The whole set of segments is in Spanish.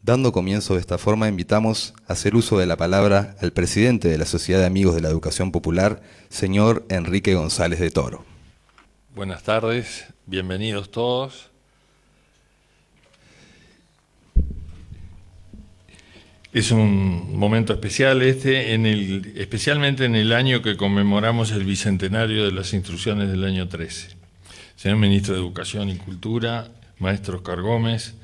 Dando comienzo de esta forma, invitamos a hacer uso de la palabra al presidente de la Sociedad de Amigos de la Educación Popular, señor Enrique González de Toro. Buenas tardes, bienvenidos todos. Es un momento especial especialmente en el año que conmemoramos el bicentenario de las instrucciones del año 13. Señor Ministro de Educación y Cultura, maestro Oscar Gómez,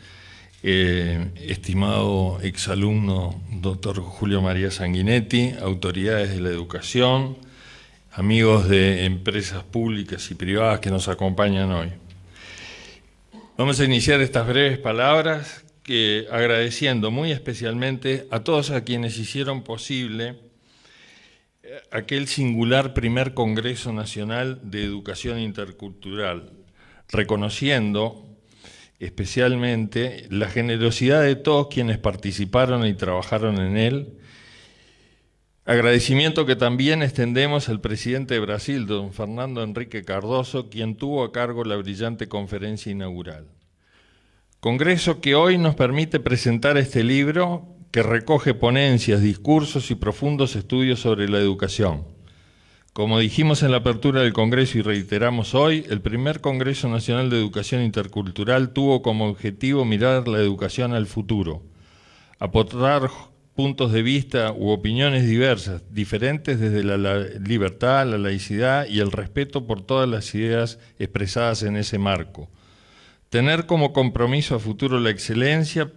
estimado exalumno doctor Julio María Sanguinetti, autoridades de la educación, amigos de empresas públicas y privadas que nos acompañan hoy. Vamos a iniciar estas breves palabras agradeciendo muy especialmente a todos a quienes hicieron posible aquel singular primer Congreso Nacional de Educación Intercultural, reconociendo especialmente la generosidad de todos quienes participaron y trabajaron en él. Agradecimiento que también extendemos al presidente de Brasil, don Fernando Henrique Cardoso, quien tuvo a cargo la brillante conferencia inaugural. Congreso que hoy nos permite presentar este libro que recoge ponencias, discursos y profundos estudios sobre la educación. Como dijimos en la apertura del Congreso y reiteramos hoy, el primer Congreso Nacional de Educación Intercultural tuvo como objetivo mirar la educación al futuro, aportar puntos de vista u opiniones diversas, diferentes desde la libertad, la laicidad y el respeto por todas las ideas expresadas en ese marco. Tener como compromiso a futuro la excelencia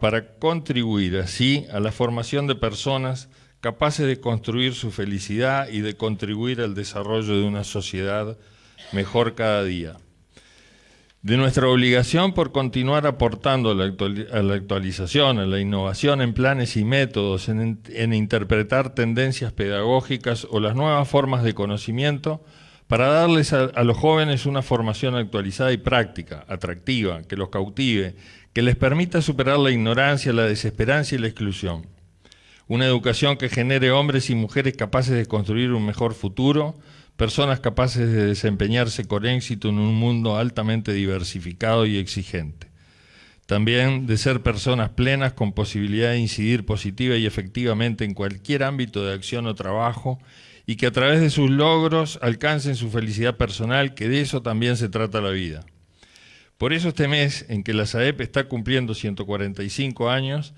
para contribuir así a la formación de personas capaces de construir su felicidad y de contribuir al desarrollo de una sociedad mejor cada día. De nuestra obligación por continuar aportando a la actualización, a la innovación en planes y métodos, en interpretar tendencias pedagógicas o las nuevas formas de conocimiento para darles a los jóvenes una formación actualizada y práctica, atractiva, que los cautive, que les permita superar la ignorancia, la desesperanza y la exclusión. Una educación que genere hombres y mujeres capaces de construir un mejor futuro, personas capaces de desempeñarse con éxito en un mundo altamente diversificado y exigente. También de ser personas plenas con posibilidad de incidir positiva y efectivamente en cualquier ámbito de acción o trabajo y que a través de sus logros alcancen su felicidad personal, que de eso también se trata la vida. Por eso este mes, en que la SAEP está cumpliendo 145 años,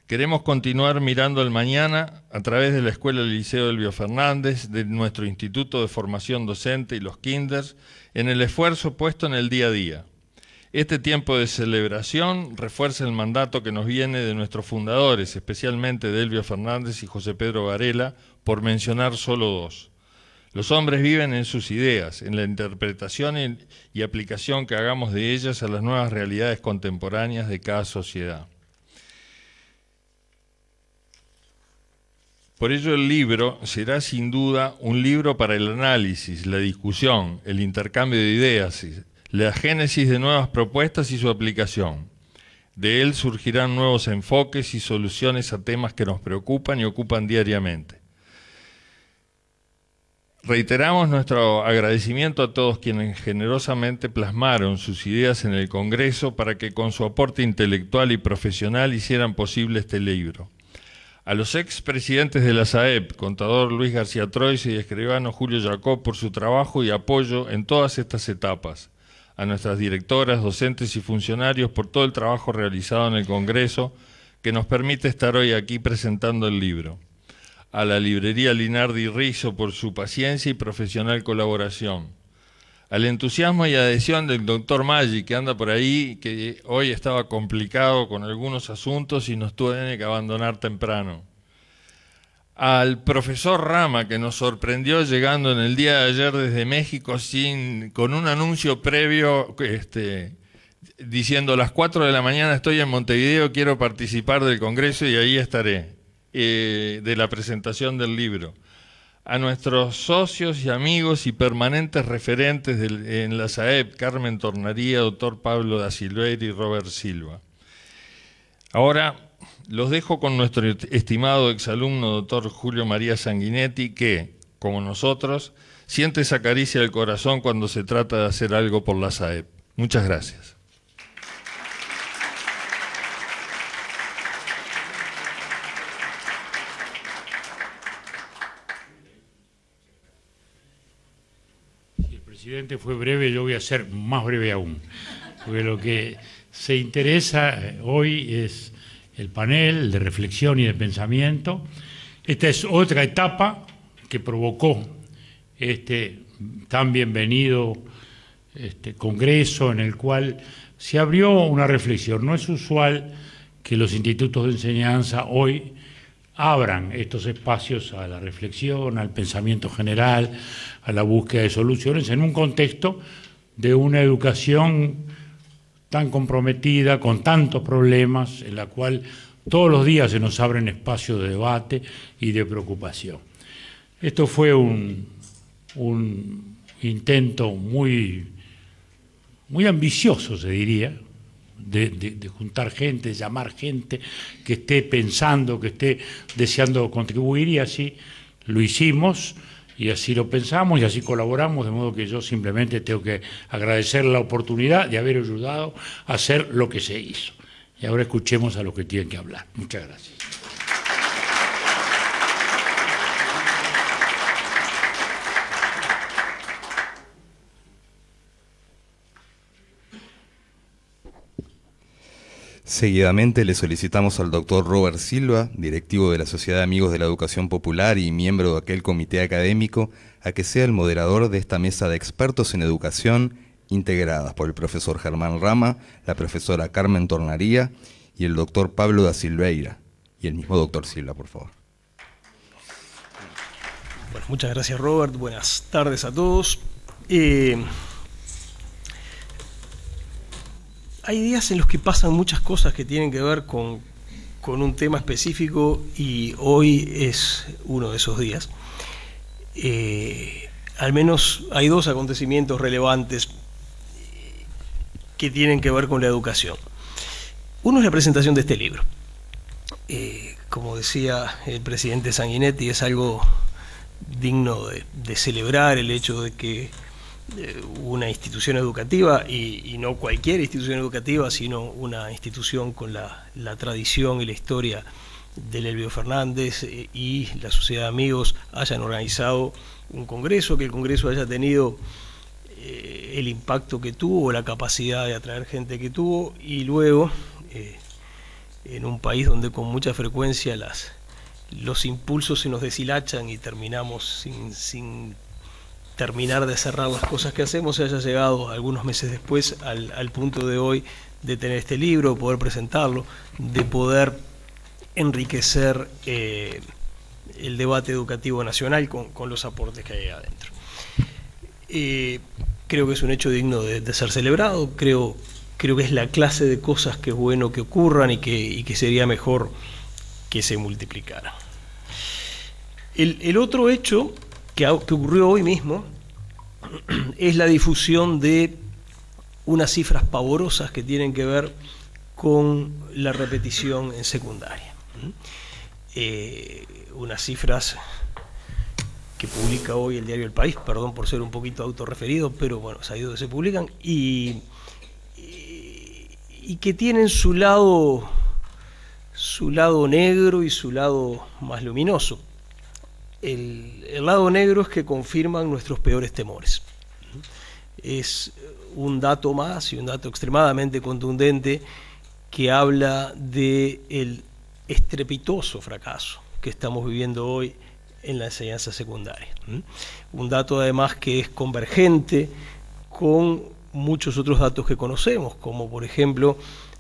queremos continuar mirando al mañana a través de la Escuela del Liceo Elbio Fernández, de nuestro Instituto de Formación Docente y los Kinders, en el esfuerzo puesto en el día a día. Este tiempo de celebración refuerza el mandato que nos viene de nuestros fundadores, especialmente de Elbio Fernández y José Pedro Varela, por mencionar solo dos. Los hombres viven en sus ideas, en la interpretación y aplicación que hagamos de ellas a las nuevas realidades contemporáneas de cada sociedad. Por ello el libro será sin duda un libro para el análisis, la discusión, el intercambio de ideas, la génesis de nuevas propuestas y su aplicación. De él surgirán nuevos enfoques y soluciones a temas que nos preocupan y ocupan diariamente. Reiteramos nuestro agradecimiento a todos quienes generosamente plasmaron sus ideas en el Congreso para que con su aporte intelectual y profesional hicieran posible este libro. A los expresidentes de la SAEP, contador Luis García Troisi y escribano Julio Jacob, por su trabajo y apoyo en todas estas etapas. A nuestras directoras, docentes y funcionarios por todo el trabajo realizado en el Congreso que nos permite estar hoy aquí presentando el libro. A la librería Linardi Rizzo por su paciencia y profesional colaboración. Al entusiasmo y adhesión del doctor Maggi, que anda por ahí, que hoy estaba complicado con algunos asuntos y nos tiene que abandonar temprano. Al profesor Rama, que nos sorprendió llegando en el día de ayer desde México con un anuncio previo diciendo: a las 4 de la mañana estoy en Montevideo, quiero participar del Congreso y ahí estaré, de la presentación del libro. A nuestros socios y amigos y permanentes referentes en la SAEP, Carmen Tornaría, doctor Pablo da Silveira y Robert Silva. Ahora los dejo con nuestro estimado exalumno doctor Julio María Sanguinetti, que, como nosotros, siente esa caricia del corazón cuando se trata de hacer algo por la SAEP. Muchas gracias. presidente fue breve, yo voy a ser más breve aún, porque lo que se interesa hoy es el panel de reflexión y de pensamiento. Esta es otra etapa que provocó este tan bienvenido congreso en el cual se abrió una reflexión. No es usual que los institutos de enseñanza hoy abran estos espacios a la reflexión, al pensamiento general, a la búsqueda de soluciones, en un contexto de una educación tan comprometida, con tantos problemas, en la cual todos los días se nos abren espacios de debate y de preocupación. Esto fue un intento muy ambicioso, se diría, de juntar gente, de llamar gente que esté pensando, que esté deseando contribuir, y así lo hicimos, y así lo pensamos, y así colaboramos, de modo que yo simplemente tengo que agradecer la oportunidad de haber ayudado a hacer lo que se hizo. Y ahora escuchemos a los que tienen que hablar. Muchas gracias. Seguidamente le solicitamos al doctor Robert Silva, directivo de la Sociedad de Amigos de la Educación Popular y miembro de aquel comité académico, a que sea el moderador de esta mesa de expertos en educación, integradas por el profesor Germán Rama, la profesora Carmen Tornaría y el doctor Pablo da Silveira. Y el mismo doctor Silva, por favor. Bueno, muchas gracias, Robert. Buenas tardes a todos. Hay días en los que pasan muchas cosas que tienen que ver con un tema específico, y hoy es uno de esos días. Al menos hay dos acontecimientos relevantes que tienen que ver con la educación. Uno es la presentación de este libro. Como decía el presidente Sanguinetti, es algo digno de celebrar el hecho de que una institución educativa, y no cualquier institución educativa, sino una institución con la tradición y la historia del Elbio Fernández y la Sociedad de Amigos, hayan organizado un congreso, que el congreso haya tenido el impacto que tuvo, la capacidad de atraer gente que tuvo, y luego en un país donde con mucha frecuencia los impulsos se nos deshilachan y terminamos sin terminar de cerrar las cosas que hacemos, se haya llegado algunos meses después al punto de hoy de tener este libro, poder presentarlo, de poder enriquecer el debate educativo nacional con los aportes que hay adentro. Creo que es un hecho digno de ser celebrado. Creo que es la clase de cosas que es bueno que ocurran y que sería mejor que se multiplicaran. El otro hecho que ocurrió hoy mismo es la difusión de unas cifras pavorosas que tienen que ver con la repetición en secundaria. Unas cifras que publica hoy el diario El País, perdón por ser un poquito autorreferido, pero bueno, es ahí donde se publican, y que tienen su lado negro y su lado más luminoso. El lado negro es que confirman nuestros peores temores. Es un dato más, y un dato extremadamente contundente, que habla del estrepitoso fracaso que estamos viviendo hoy en la enseñanza secundaria. Un dato además que es convergente con muchos otros datos que conocemos, como por ejemplo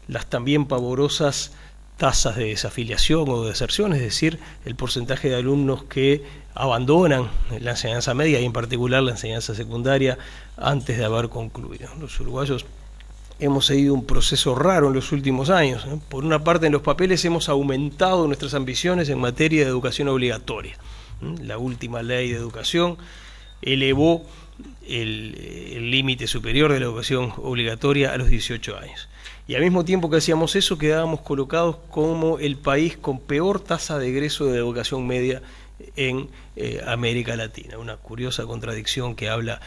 las también pavorosas tasas de desafiliación o de deserción, es decir, el porcentaje de alumnos que abandonan la enseñanza media y en particular la enseñanza secundaria antes de haber concluido. Los uruguayos hemos seguido un proceso raro en los últimos años. Por una parte, en los papeles hemos aumentado nuestras ambiciones en materia de educación obligatoria. La última ley de educación elevó el límite superior de la educación obligatoria a los 18 años. Y al mismo tiempo que hacíamos eso, quedábamos colocados como el país con peor tasa de egreso de la educación media en América Latina. Una curiosa contradicción que habla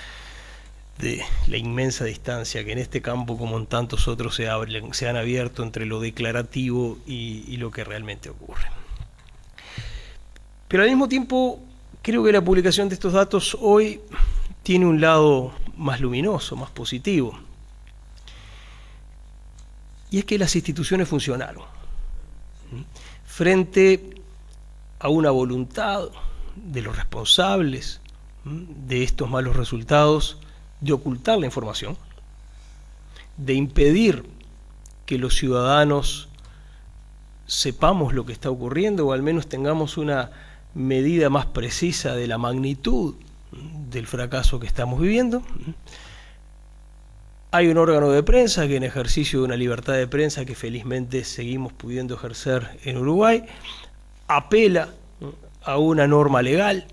de la inmensa distancia que en este campo, como en tantos otros, se han abierto entre lo declarativo y lo que realmente ocurre. Pero al mismo tiempo, creo que la publicación de estos datos hoy tiene un lado más luminoso, más positivo. Y es que las instituciones funcionaron frente a una voluntad de los responsables de estos malos resultados de ocultar la información, de impedir que los ciudadanos sepamos lo que está ocurriendo o al menos tengamos una medida más precisa de la magnitud del fracaso que estamos viviendo. Hay un órgano de prensa que, en ejercicio de una libertad de prensa que felizmente seguimos pudiendo ejercer en Uruguay, apela a una norma legal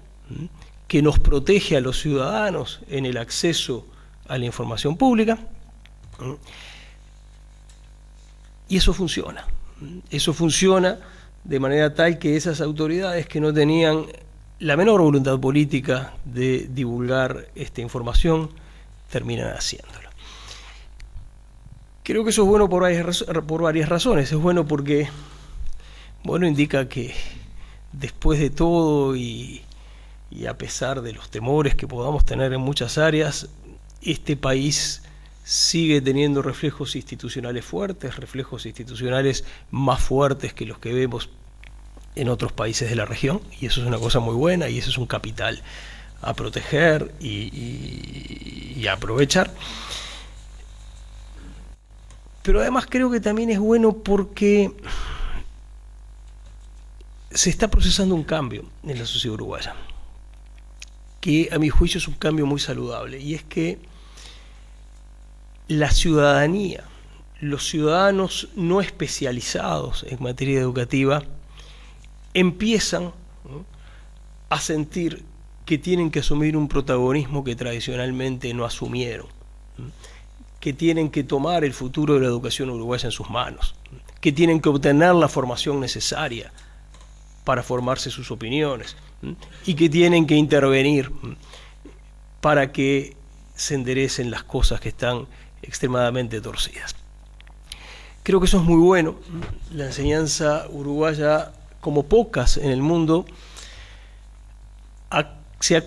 que nos protege a los ciudadanos en el acceso a la información pública, y eso funciona. Eso funciona de manera tal que esas autoridades que no tenían la menor voluntad política de divulgar esta información terminan haciéndolo. Creo que eso es bueno por varias razones. Es bueno porque, bueno, indica que después de todo y a pesar de los temores que podamos tener en muchas áreas, este país sigue teniendo reflejos institucionales fuertes, reflejos institucionales más fuertes que los que vemos en otros países de la región, y eso es una cosa muy buena, y eso es un capital a proteger y a aprovechar. Pero además creo que también es bueno porque se está procesando un cambio en la sociedad uruguaya, que a mi juicio es un cambio muy saludable, y es que la ciudadanía, los ciudadanos no especializados en materia educativa, empiezan a sentir que tienen que asumir un protagonismo que tradicionalmente no asumieron, que tienen que tomar el futuro de la educación uruguaya en sus manos, que tienen que obtener la formación necesaria para formarse sus opiniones, y que tienen que intervenir para que se enderecen las cosas que están extremadamente torcidas. Creo que eso es muy bueno. La enseñanza uruguaya, como pocas en el mundo, se ha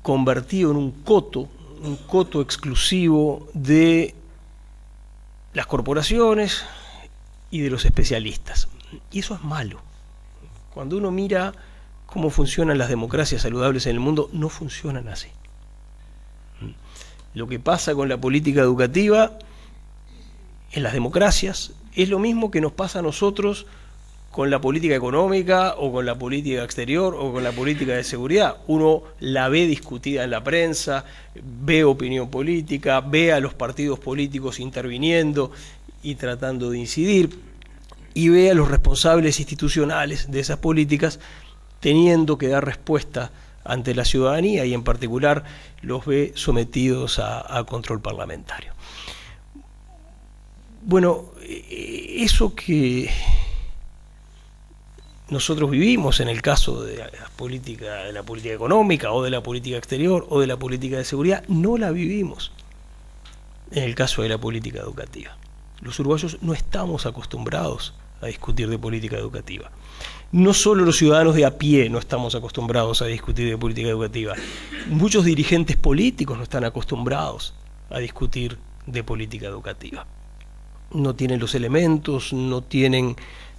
convertido en un coto exclusivo de las corporaciones y de los especialistas. Y eso es malo. Cuando uno mira cómo funcionan las democracias saludables en el mundo, no funcionan así. Lo que pasa con la política educativa en las democracias es lo mismo que nos pasa a nosotros con la política económica o con la política exterior o con la política de seguridad. Uno la ve discutida en la prensa, ve opinión política, ve a los partidos políticos interviniendo y tratando de incidir, y ve a los responsables institucionales de esas políticas teniendo que dar respuesta ante la ciudadanía, y en particular los ve sometidos a control parlamentario. Bueno, eso que nosotros vivimos en el caso de la política económica o de la política exterior o de la política de seguridad, no la vivimos en el caso de la política educativa. Los uruguayos no estamos acostumbrados a discutir de política educativa. No solo los ciudadanos de a pie no estamos acostumbrados a discutir de política educativa, muchos dirigentes políticos no están acostumbrados a discutir de política educativa. No tienen los elementos, no tienen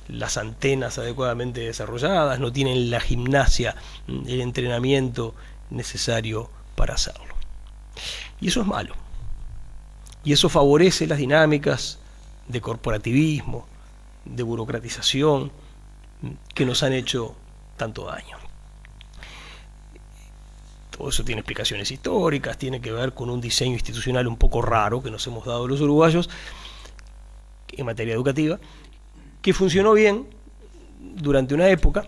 las antenas adecuadamente desarrolladas, no tienen la gimnasia, el entrenamiento necesario para hacerlo. Y eso es malo. Y eso favorece las dinámicas de corporativismo, de burocratización, que nos han hecho tanto daño. Todo eso tiene explicaciones históricas, tiene que ver con un diseño institucional un poco raro que nos hemos dado los uruguayos en materia educativa, que funcionó bien durante una época,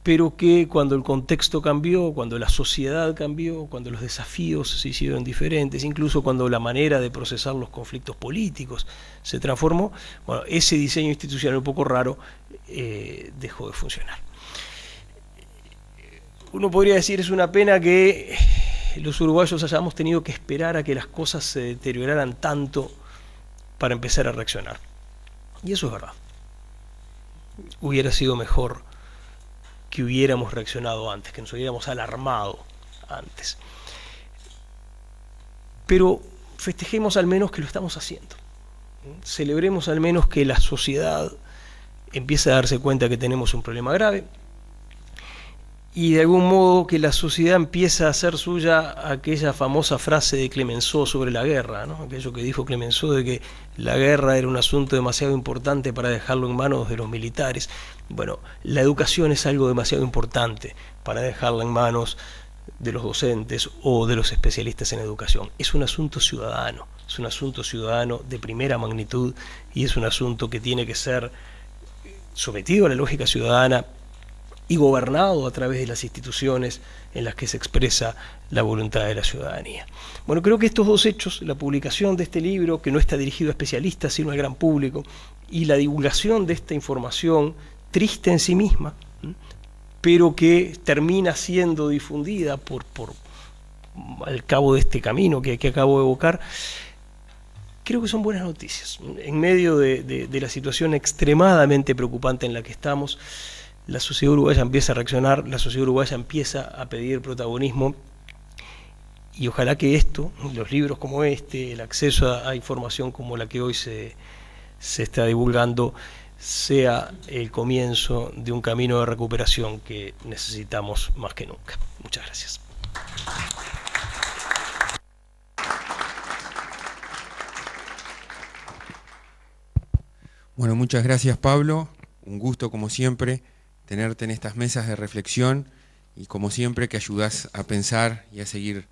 pero que cuando el contexto cambió, cuando la sociedad cambió, cuando los desafíos se hicieron diferentes, incluso cuando la manera de procesar los conflictos políticos se transformó, bueno, ese diseño institucional un poco raro dejó de funcionar. Uno podría decir, es una pena que los uruguayos hayamos tenido que esperar a que las cosas se deterioraran tanto para empezar a reaccionar. Y eso es verdad. Hubiera sido mejor que hubiéramos reaccionado antes, que nos hubiéramos alarmado antes. pero festejemos al menos que lo estamos haciendo. Celebremos al menos que la sociedad empieza a darse cuenta que tenemos un problema grave, y de algún modo que la sociedad empieza a hacer suya aquella famosa frase de Clemenceau sobre la guerra, ¿no? Aquello que dijo Clemenceau de que la guerra era un asunto demasiado importante para dejarlo en manos de los militares. Bueno, la educación es algo demasiado importante para dejarla en manos de los docentes o de los especialistas en educación. Es un asunto ciudadano de primera magnitud, y es un asunto que tiene que ser sometido a la lógica ciudadana y gobernado a través de las instituciones en las que se expresa la voluntad de la ciudadanía. Bueno, creo que estos dos hechos, la publicación de este libro, que no está dirigido a especialistas sino al gran público, y la divulgación de esta información, triste en sí misma, pero que termina siendo difundida al cabo de este camino que acabo de evocar, creo que son buenas noticias. En medio de la situación extremadamente preocupante en la que estamos, la sociedad uruguaya empieza a reaccionar, la sociedad uruguaya empieza a pedir protagonismo, y ojalá que esto, los libros como este, el acceso a información como la que hoy se está divulgando, sea el comienzo de un camino de recuperación que necesitamos más que nunca. Muchas gracias. Bueno, muchas gracias, Pablo. Un gusto, como siempre, tenerte en estas mesas de reflexión, y como siempre que ayudás a pensar y a seguir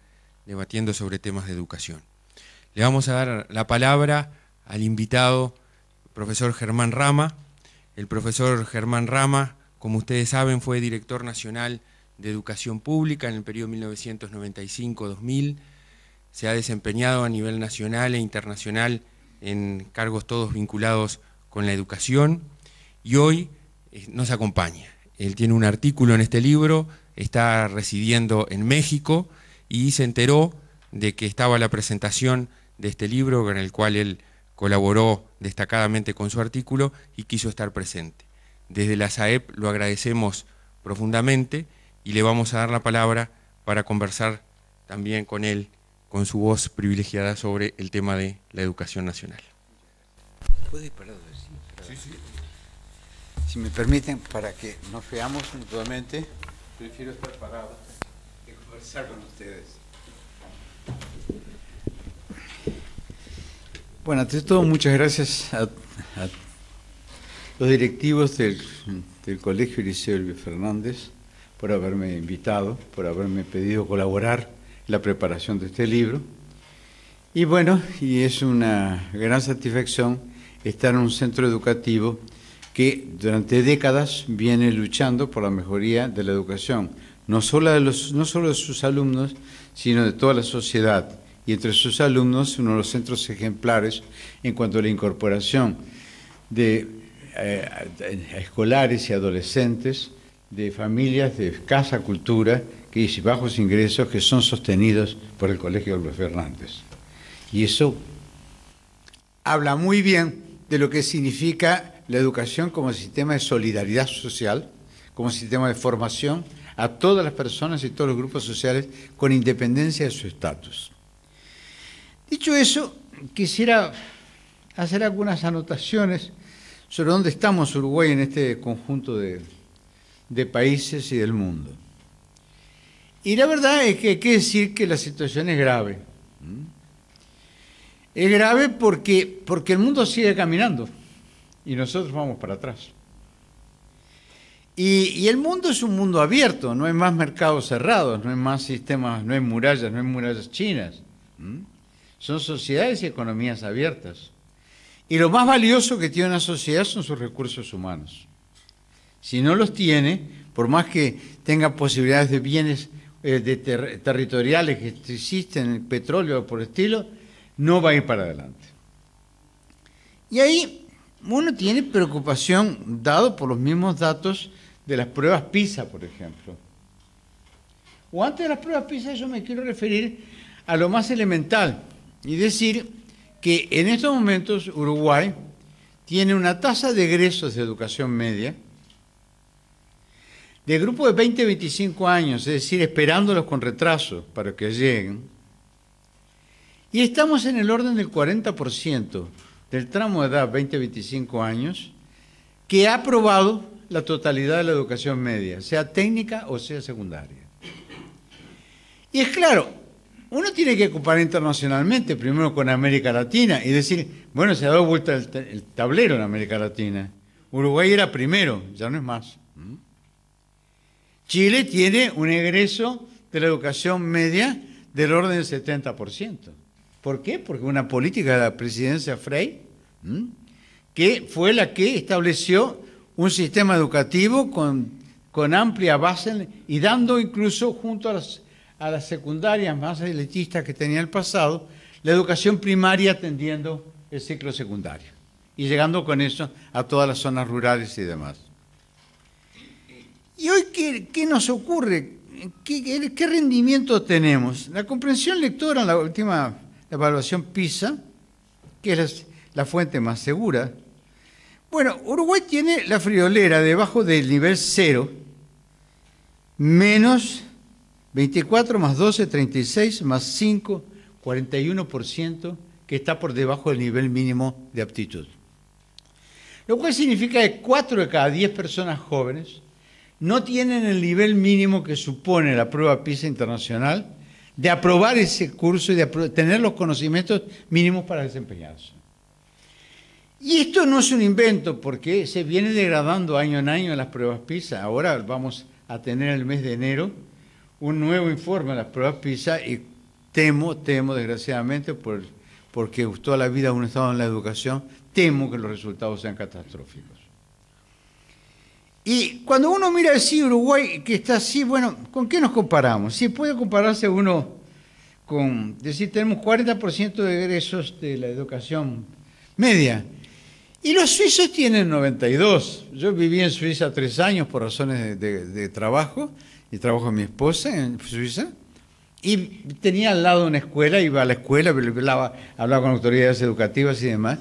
debatiendo sobre temas de educación. Le vamos a dar la palabra al invitado, profesor Germán Rama. El profesor Germán Rama, como ustedes saben, fue director nacional de Educación Pública en el periodo 1995-2000. Se ha desempeñado a nivel nacional e internacional en cargos todos vinculados con la educación, y hoy nos acompaña. Él tiene un artículo en este libro, está residiendo en México, y se enteró de que estaba la presentación de este libro, en el cual él colaboró destacadamente con su artículo, y quiso estar presente. Desde la SAEP lo agradecemos profundamente, y le vamos a dar la palabra para conversar también con él, con su voz privilegiada, sobre el tema de la educación nacional. ¿Puedo ir parado? Sí. Si me permiten, para que nos veamos mutuamente, prefiero estar parado que conversar con ustedes. Bueno, ante todo, muchas gracias a los directivos del Colegio Liceo Elbio Fernández por haberme invitado, por haberme pedido colaborar en la preparación de este libro. Y bueno, y es una gran satisfacción estar en un centro educativo que durante décadas viene luchando por la mejoría de la educación, no solo de sus alumnos, sino de toda la sociedad. Y entre sus alumnos, uno de los centros ejemplares en cuanto a la incorporación de escolares y adolescentes de familias de escasa cultura y bajos ingresos, que son sostenidos por el Colegio Elbio Fernández. Y eso habla muy bien de lo que significa la educación como sistema de solidaridad social, como sistema de formación a todas las personas y todos los grupos sociales, con independencia de su estatus. Dicho eso, quisiera hacer algunas anotaciones sobre dónde estamos Uruguay en este conjunto de países y del mundo. Y la verdad es que hay que decir que la situación es grave. Es grave porque el mundo sigue caminando y nosotros vamos para atrás. Y el mundo es un mundo abierto, no hay más mercados cerrados, no hay más sistemas, no hay murallas chinas. Son sociedades y economías abiertas. Y lo más valioso que tiene una sociedad son sus recursos humanos. Si no los tiene, por más que tenga posibilidades de bienes territoriales que existen, el petróleo o por el estilo, no va a ir para adelante. Y ahí uno tiene preocupación, dado por los mismos datos de las pruebas PISA, por ejemplo. O antes de las pruebas PISA, yo me quiero referir a lo más elemental, y decir que en estos momentos Uruguay tiene una tasa de egresos de educación media de grupo de 20 a 25 años, es decir, esperándolos con retraso para que lleguen, Y estamos en el orden del 40% del tramo de edad 20-25 años que ha aprobado la totalidad de la educación media, sea técnica o sea secundaria. Y es claro, uno tiene que comparar internacionalmente, primero con América Latina, y decir, bueno, se ha dado vuelta el tablero en América Latina. Uruguay era primero, ya no es más. Chile tiene un egreso de la educación media del orden del 70%. ¿Por qué? Porque una política de la presidencia Frei, que fue la que estableció un sistema educativo con amplia base y dando incluso junto a las secundarias más elitistas que tenía el pasado, la educación primaria atendiendo el ciclo secundario y llegando con eso a todas las zonas rurales y demás. ¿Y hoy qué nos ocurre? ¿Qué rendimiento tenemos? La comprensión lectora en la última evaluación PISA, que es la fuente más segura. Bueno, Uruguay tiene la friolera debajo del nivel 0, menos 24 más 12, 36 más 5, 41%, que está por debajo del nivel mínimo de aptitud. Lo cual significa que 4 de cada 10 personas jóvenes no tienen el nivel mínimo que supone la prueba PISA internacional de aprobar ese curso y de tener los conocimientos mínimos para desempeñarse. Y esto no es un invento, porque se viene degradando año en año en las pruebas PISA. Ahora vamos a tener el mes de enero un nuevo informe de las pruebas PISA y temo desgraciadamente, porque toda la vida uno ha estado en la educación, temo que los resultados sean catastróficos. Y cuando uno mira así Uruguay, que está así, bueno, ¿con qué nos comparamos? Sí, puede compararse uno con, decir, tenemos 40% de egresos de la educación media, y los suizos tienen 92. Yo viví en Suiza 3 años por razones de trabajo, y trabajo con mi esposa en Suiza, y tenía al lado una escuela, iba a la escuela, hablaba con autoridades educativas y demás.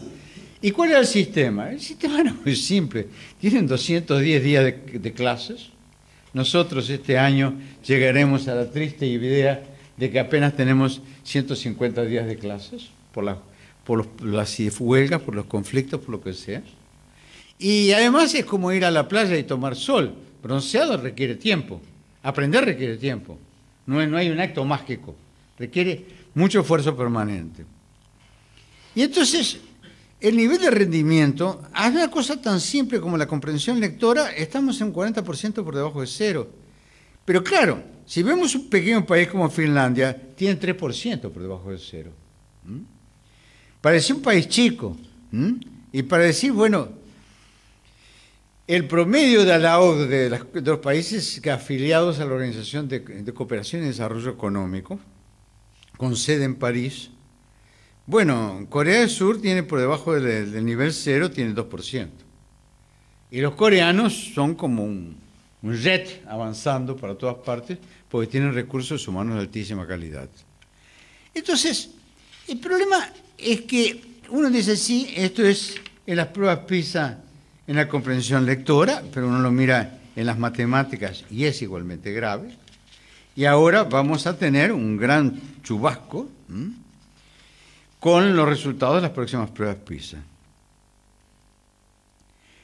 ¿Y cuál era el sistema? El sistema era muy simple. Tienen 210 días de clases. Nosotros este año llegaremos a la triste idea de que apenas tenemos 150 días de clases por las huelgas, por los conflictos, por lo que sea. Y además es como ir a la playa y tomar sol. Bronceado requiere tiempo. Aprender requiere tiempo. No hay un acto mágico. Requiere mucho esfuerzo permanente. Y entonces, el nivel de rendimiento, a una cosa tan simple como la comprensión lectora, estamos en 40% por debajo de 0. Pero claro, si vemos un pequeño país como Finlandia, tiene 3% por debajo de 0. Parece un país chico. Y para decir, bueno, el promedio de la OCDE de los países afiliados a la Organización de Cooperación y Desarrollo Económico, con sede en París, bueno, Corea del Sur tiene por debajo del nivel 0, tiene 2%. Y los coreanos son como un jet avanzando para todas partes, porque tienen recursos humanos de altísima calidad. Entonces, el problema es que uno dice, sí, esto es en las pruebas PISA en la comprensión lectora, pero uno lo mira en las matemáticas y es igualmente grave. Y ahora vamos a tener un gran chubasco con los resultados de las próximas pruebas PISA.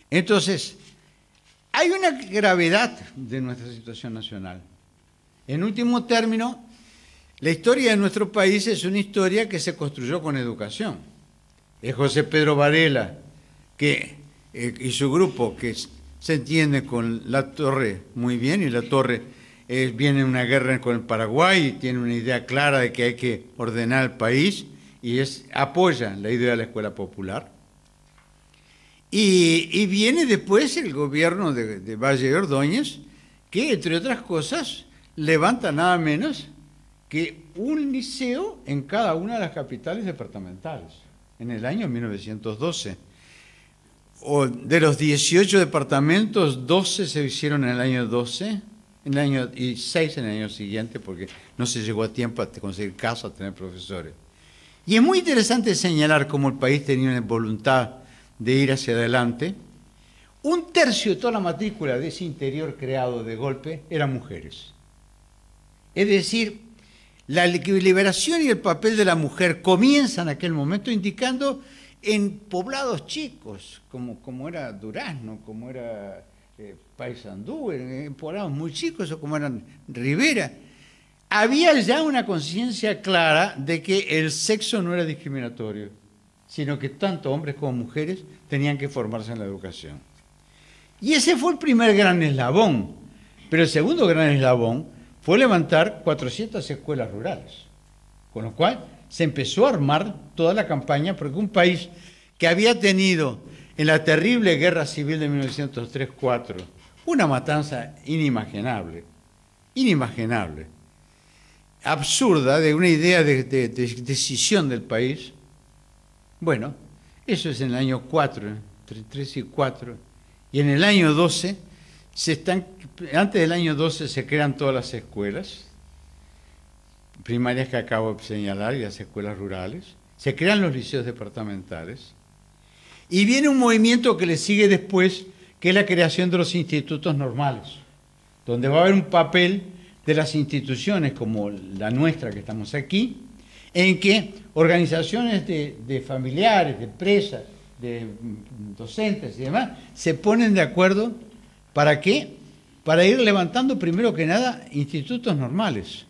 Entonces, hay una gravedad de nuestra situación nacional. En último término, la historia de nuestro país es una historia que se construyó con educación. Es José Pedro Varela y su grupo, que se entiende con Latorre muy bien, y Latorre viene en una guerra con el Paraguay y tiene una idea clara de que hay que ordenar el país, y apoya la idea de la escuela popular. Y viene después el gobierno de Valle de Ordóñez, que, entre otras cosas, levanta nada menos que un liceo en cada una de las capitales departamentales, en el año 1912. De los 18 departamentos, 12 se hicieron en el año 12, y 6 en el año siguiente, porque no se llegó a tiempo a conseguir casa, a tener profesores. Y es muy interesante señalar cómo el país tenía una voluntad de ir hacia adelante. 1/3 de toda la matrícula de ese interior creado de golpe eran mujeres. Es decir, La liberación y el papel de la mujer comienzan en aquel momento indicando en poblados chicos, como era Durazno, como era Paysandú, en poblados muy chicos, o como eran Rivera, había ya una conciencia clara de que el sexo no era discriminatorio, sino que tanto hombres como mujeres tenían que formarse en la educación. Y ese fue el primer gran eslabón, pero el segundo gran eslabón fue levantar 400 escuelas rurales, con lo cual se empezó a armar toda la campaña, porque un país que había tenido en la terrible guerra civil de 1903-4 una matanza inimaginable, absurda, de una idea de decisión del país. Bueno, eso es en el año 4, entre 3 y 4, y en el año 12, antes del año 12 se crean todas las escuelas primarias que acabo de señalar y las escuelas rurales, se crean los liceos departamentales, y viene un movimiento que le sigue después, que es la creación de los institutos normales, donde va a haber un papel de las instituciones como la nuestra que estamos aquí, en que organizaciones de familiares, de empresas, de docentes y demás, se ponen de acuerdo. ¿Para qué? Para ir levantando primero que nada institutos normales.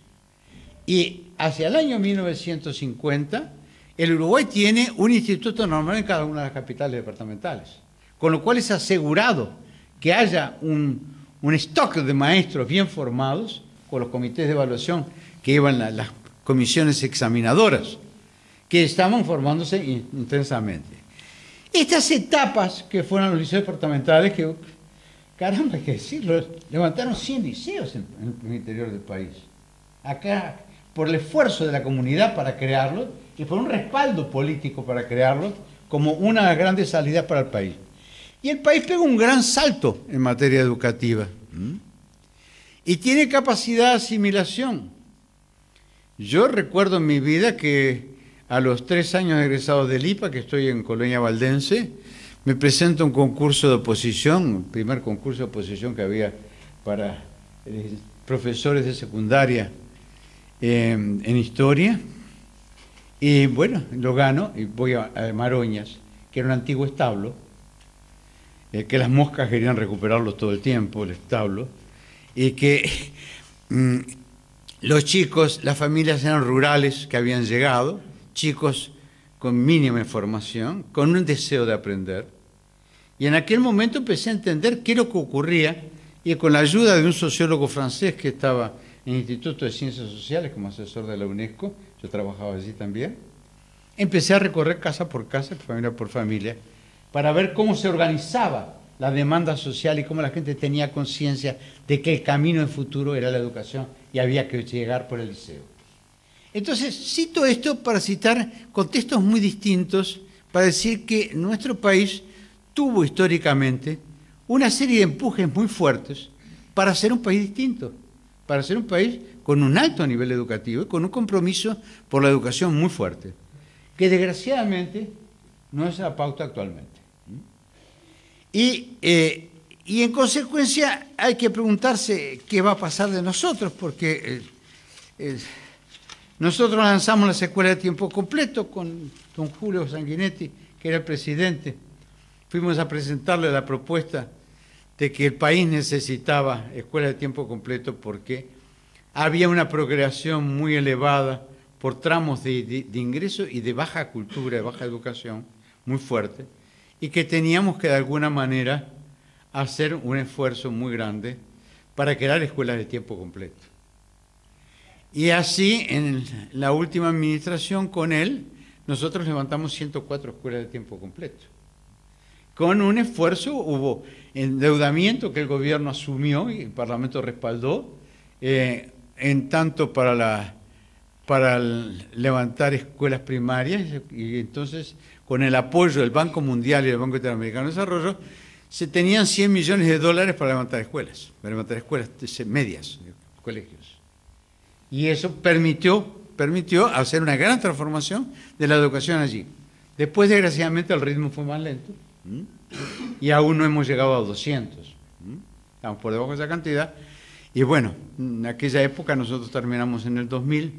Y hacia el año 1950, el Uruguay tiene un instituto normal en cada una de las capitales departamentales, con lo cual es asegurado que haya un stock de maestros bien formados, con los comités de evaluación que llevan las comisiones examinadoras, que estaban formándose intensamente. Estas etapas que fueron los liceos departamentales, que, caramba, hay que decirlo, levantaron 100 liceos en el interior del país. Acá, por el esfuerzo de la comunidad para crearlos, y por un respaldo político para crearlos, como una grande salida para el país. Y el país pega un gran salto en materia educativa. Y tiene capacidad de asimilación. Yo recuerdo en mi vida que a los 3 años egresados del IPA, que estoy en Colonia Valdense, me presento a un concurso de oposición, el primer concurso de oposición que había para profesores de secundaria en historia, y bueno, lo gano y voy a Maroñas, que era un antiguo establo, que las moscas querían recuperarlo todo el tiempo, el establo, y que los chicos, las familias eran rurales que habían llegado, chicos con mínima información, con un deseo de aprender. Y en aquel momento empecé a entender qué es lo que ocurría, y con la ayuda de un sociólogo francés que estaba en el Instituto de Ciencias Sociales como asesor de la UNESCO, yo trabajaba allí también, empecé a recorrer casa por casa, familia por familia, para ver cómo se organizaba la demanda social y cómo la gente tenía conciencia de que el camino en futuro era la educación y había que llegar por el liceo. Entonces, cito esto para citar contextos muy distintos, para decir que nuestro país tuvo históricamente una serie de empujes muy fuertes para ser un país distinto, para ser un país con un alto nivel educativo y con un compromiso por la educación muy fuerte, que desgraciadamente no es la pauta actualmente. Y en consecuencia hay que preguntarse qué va a pasar de nosotros, porque nosotros lanzamos las escuelas de tiempo completo con don Julio Sanguinetti, que era el presidente. Fuimos a presentarle la propuesta de que el país necesitaba escuelas de tiempo completo porque había una procreación muy elevada por tramos de ingreso y de baja cultura, de baja educación, muy fuerte, y que teníamos que de alguna manera hacer un esfuerzo muy grande para crear escuelas de tiempo completo. Y así, en la última administración con él, nosotros levantamos 104 escuelas de tiempo completo. Con un esfuerzo, hubo endeudamiento que el gobierno asumió y el Parlamento respaldó, en tanto para levantar escuelas primarias, y entonces con el apoyo del Banco Mundial y del Banco Interamericano de Desarrollo, se tenían $100 millones para levantar escuelas medias, colegios. Y eso permitió hacer una gran transformación de la educación allí. Después, desgraciadamente, el ritmo fue más lento, y aún no hemos llegado a 200. Estamos por debajo de esa cantidad. Y bueno, en aquella época nosotros terminamos en el 2000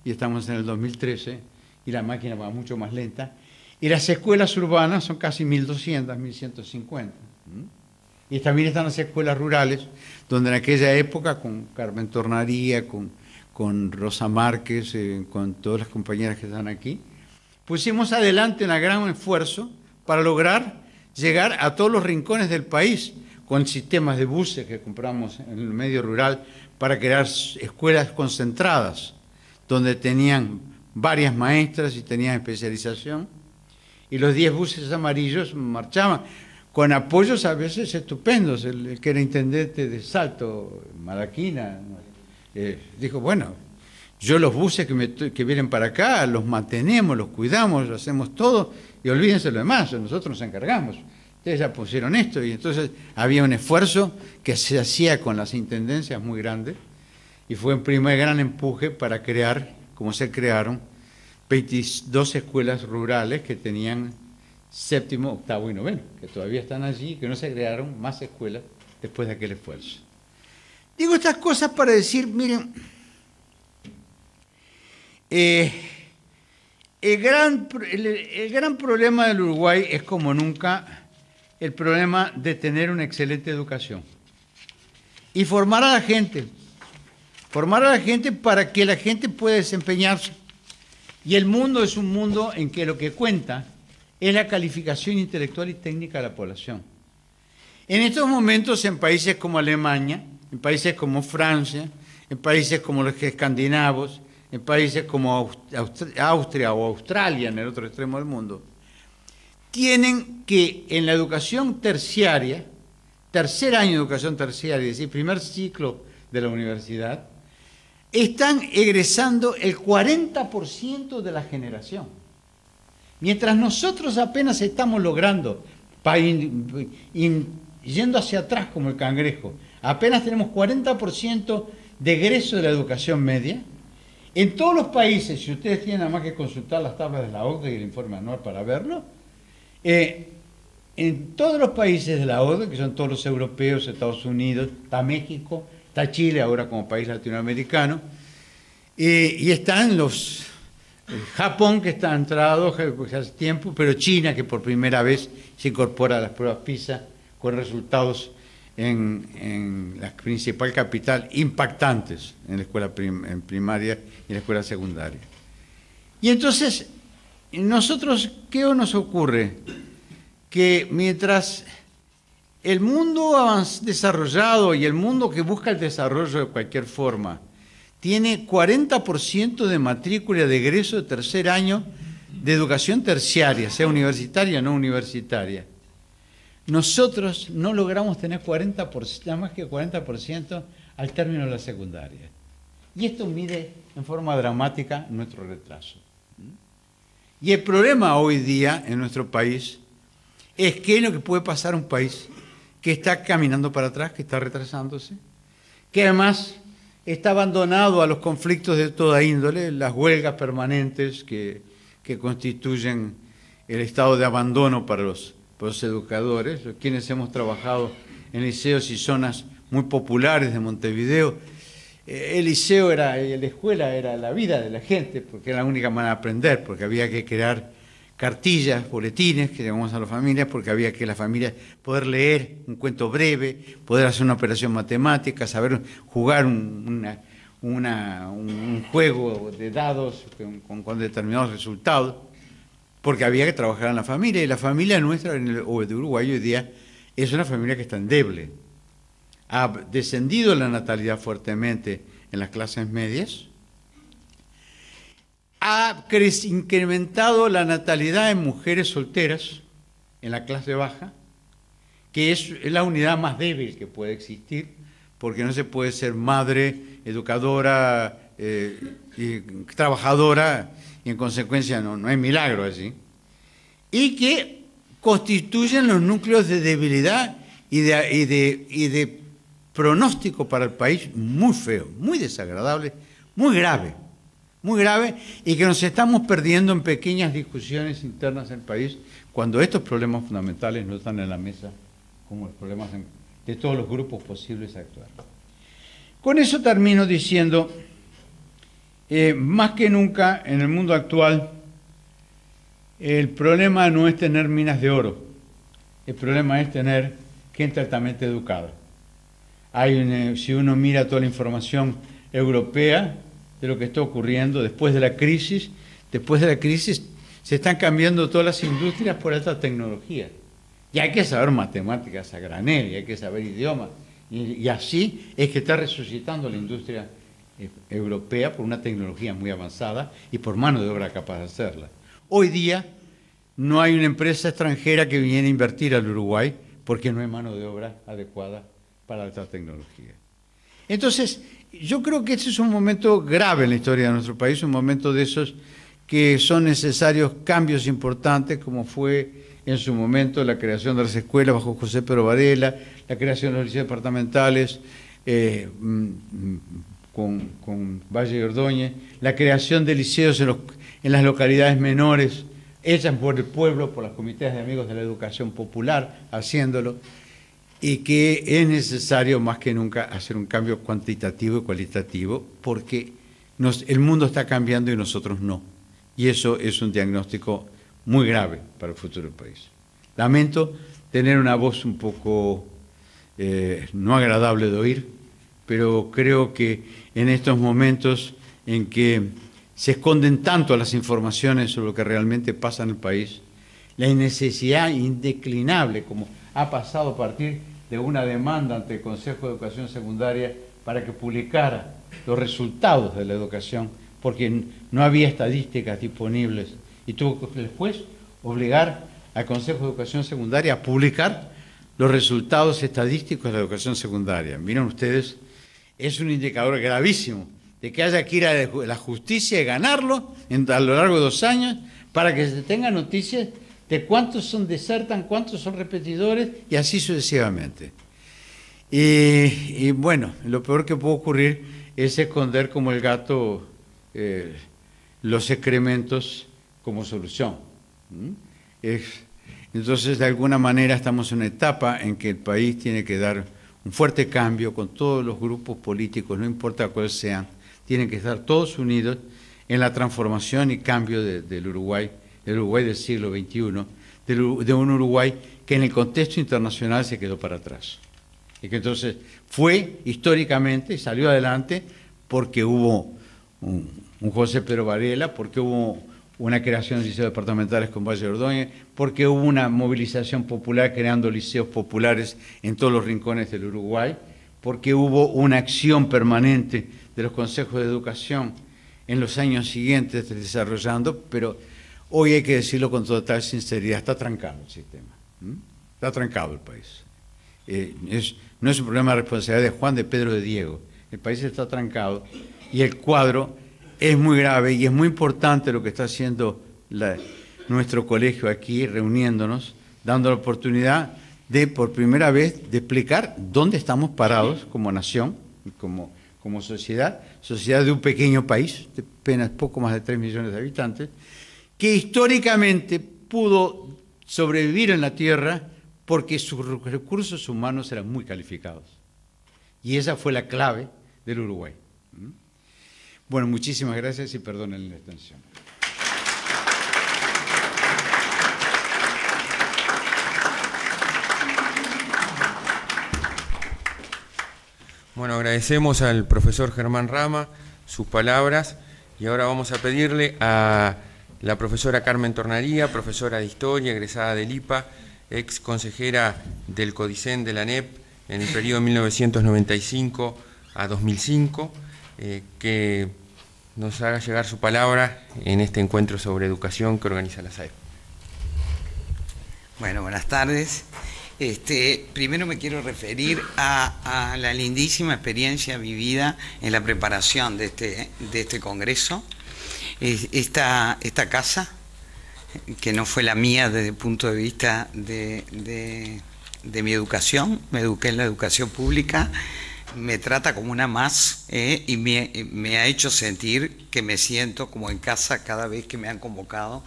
y estamos en el 2013, y la máquina va mucho más lenta, y las escuelas urbanas son casi 1.200, 1.150. Y también están las escuelas rurales, donde en aquella época, con Carmen Tornaría, con Rosa Márquez, con todas las compañeras que están aquí, pusimos adelante un gran esfuerzo para lograr llegar a todos los rincones del país, con sistemas de buses que compramos en el medio rural para crear escuelas concentradas, donde tenían varias maestras y tenían especialización, y los 10 buses amarillos marchaban con apoyos a veces estupendos. El que era intendente de Salto, Malaquina, dijo, bueno, yo los buses que vienen para acá los mantenemos, los cuidamos, lo hacemos todo, y olvídense lo demás, nosotros nos encargamos. Ustedes ya pusieron esto, y entonces había un esfuerzo que se hacía con las intendencias muy grande, y fue un primer gran empuje para crear, como se crearon, 22 escuelas rurales que tenían séptimo, octavo y noveno, que todavía están allí, que no se crearon más escuelas después de aquel esfuerzo. Digo estas cosas para decir, miren, el gran problema del Uruguay es como nunca el problema de tener una excelente educación y formar a la gente para que la gente pueda desempeñarse. Y el mundo es un mundo en que lo que cuenta es la calificación intelectual y técnica de la población. En estos momentos, en países como Alemania, en países como Francia, en países como los escandinavos, en países como Austria o Australia, en el otro extremo del mundo, tienen que en la educación terciaria, tercer año de educación terciaria, es decir, primer ciclo de la universidad, están egresando el 40% de la generación. Mientras nosotros apenas estamos logrando, yendo hacia atrás como el cangrejo, apenas tenemos 40% de egreso de la educación media. En todos los países, si ustedes tienen nada más que consultar las tablas de la OCDE y el informe anual para verlo, en todos los países de la OCDE, que son todos los europeos, Estados Unidos, está México, está Chile ahora como país latinoamericano, y están los Japón, que está entrado hace tiempo, pero China, que por primera vez se incorpora a las pruebas PISA con resultados en la principal capital impactantes en la escuela primaria y en la escuela secundaria. Y entonces, nosotros, ¿qué nos ocurre? Que mientras el mundo desarrollado y el mundo que busca el desarrollo de cualquier forma tiene 40% de matrícula de egreso de tercer año de educación terciaria, sea universitaria o no universitaria, nosotros no logramos tener 40%, nada más que 40% al término de la secundaria. Y esto mide en forma dramática nuestro retraso. Y el problema hoy día en nuestro país es qué es lo que puede pasar a un país que está caminando para atrás, que está retrasándose, que además está abandonado a los conflictos de toda índole, las huelgas permanentes que constituyen el estado de abandono para los educadores, quienes hemos trabajado en liceos y zonas muy populares de Montevideo. El liceo la escuela era la vida de la gente, porque era la única manera de aprender, porque había que crear cartillas, boletines que llamamos a las familias, porque había que las familias poder leer un cuento breve, poder hacer una operación matemática, saber jugar un juego de dados con determinados resultados, porque había que trabajar en la familia, y la familia nuestra, de Uruguay hoy día, es una familia que está endeble. Ha descendido la natalidad fuertemente en las clases medias, ha incrementado la natalidad en mujeres solteras en la clase baja, que es la unidad más débil que puede existir, porque no se puede ser madre, educadora, y trabajadora, y en consecuencia no hay milagro allí, y que constituyen los núcleos de debilidad y de pronóstico para el país muy feo, muy desagradable, muy grave, y que nos estamos perdiendo en pequeñas discusiones internas del país cuando estos problemas fundamentales no están en la mesa como los problemas de todos los grupos posibles actuales. Con eso termino diciendo, Más que nunca en el mundo actual, el problema no es tener minas de oro, el problema es tener gente altamente educada. Si uno mira toda la información europea de lo que está ocurriendo después de la crisis se están cambiando todas las industrias por alta tecnología. Y hay que saber matemáticas a granel, y hay que saber idiomas. Y así es que está resucitando la industria europea por una tecnología muy avanzada y por mano de obra capaz de hacerla. Hoy día no hay una empresa extranjera que viene a invertir al Uruguay porque no hay mano de obra adecuada para alta tecnología. Entonces, yo creo que este es un momento grave en la historia de nuestro país, un momento de esos que son necesarios cambios importantes, como fue en su momento la creación de las escuelas bajo José Pedro Varela, la creación de los liceos departamentales con Valle y Ordóñez, la creación de liceos en las localidades menores, hechas por el pueblo, por las comités de amigos de la educación popular, haciéndolo, y que es necesario más que nunca hacer un cambio cuantitativo y cualitativo, porque el mundo está cambiando y nosotros no. Y eso es un diagnóstico muy grave para el futuro del país. Lamento tener una voz un poco no agradable de oír, pero creo que en estos momentos en que se esconden tanto las informaciones sobre lo que realmente pasa en el país, la necesidad indeclinable, como ha pasado a partir de una demanda ante el Consejo de Educación Secundaria para que publicara los resultados de la educación, porque no había estadísticas disponibles, y tuvo que el juez obligar al Consejo de Educación Secundaria a publicar los resultados estadísticos de la educación secundaria. Miren ustedes, es un indicador gravísimo de que haya que ir a la justicia y ganarlo a lo largo de 2 años para que se tenga noticias de cuántos desertan, cuántos son repetidores y así sucesivamente. Y bueno, lo peor que puede ocurrir es esconder como el gato los excrementos como solución. Entonces, de alguna manera estamos en una etapa en que el país tiene que dar un fuerte cambio con todos los grupos políticos, no importa cuáles sean, tienen que estar todos unidos en la transformación y cambio del Uruguay del siglo XXI, de un Uruguay que en el contexto internacional se quedó para atrás. Y que entonces fue históricamente, salió adelante porque hubo un José Pedro Varela, porque hubo una creación de liceos departamentales con Valle de Ordóñez, porque hubo una movilización popular creando liceos populares en todos los rincones del Uruguay, porque hubo una acción permanente de los consejos de educación en los años siguientes desarrollando, pero hoy hay que decirlo con total sinceridad, está trancado el sistema, está trancado el país. No es un problema de responsabilidad de Juan, de Pedro, de Diego, el país está trancado y el cuadro es muy grave y es muy importante lo que está haciendo nuestro colegio aquí, reuniéndonos, dando la oportunidad de, por primera vez, de explicar dónde estamos parados como nación, como sociedad de un pequeño país, de apenas poco más de 3 millones de habitantes, que históricamente pudo sobrevivir en la tierra porque sus recursos humanos eran muy calificados. Y esa fue la clave del Uruguay. Bueno, muchísimas gracias y perdonen la extensión. Bueno, agradecemos al profesor Germán Rama sus palabras y ahora vamos a pedirle a la profesora Carmen Tornaría, profesora de Historia, egresada del IPA, ex consejera del CODICEN de la ANEP en el periodo 1995 a 2005, que nos haga llegar su palabra en este encuentro sobre educación que organiza la SAEP. Bueno, buenas tardes. Primero me quiero referir a la lindísima experiencia vivida en la preparación de este congreso. Esta casa, que no fue la mía desde el punto de vista de mi educación, me eduqué en la educación pública, me trata como una más y me ha hecho sentir que me siento como en casa cada vez que me han convocado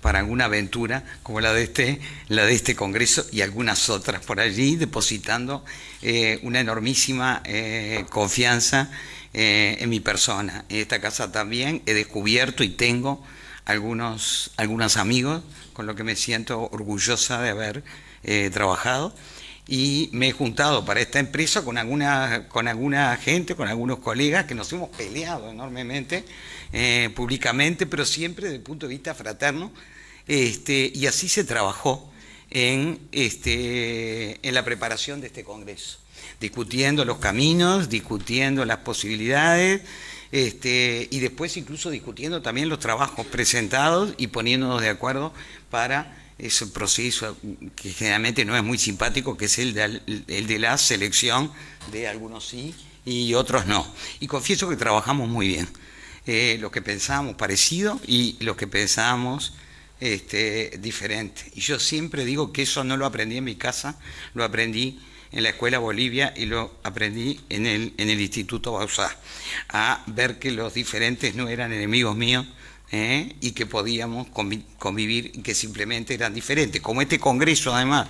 para alguna aventura como la de este congreso y algunas otras por allí, depositando una enormísima confianza en mi persona. En esta casa también he descubierto y tengo algunos amigos con los que me siento orgullosa de haber trabajado, y me he juntado para esta empresa con alguna gente, con algunos colegas que nos hemos peleado enormemente públicamente, pero siempre desde el punto de vista fraterno, y así se trabajó en la preparación de este Congreso, discutiendo los caminos, discutiendo las posibilidades, y después incluso discutiendo también los trabajos presentados y poniéndonos de acuerdo para ese proceso que generalmente no es muy simpático, que es el de la selección de algunos sí y otros no. Y confieso que trabajamos muy bien, los que pensábamos parecido y los que pensábamos diferente. Y yo siempre digo que eso no lo aprendí en mi casa, lo aprendí en la Escuela Bolivia y lo aprendí en el Instituto Bauzá, a ver que los diferentes no eran enemigos míos, y que podíamos convivir y que simplemente eran diferentes. Como este Congreso, además,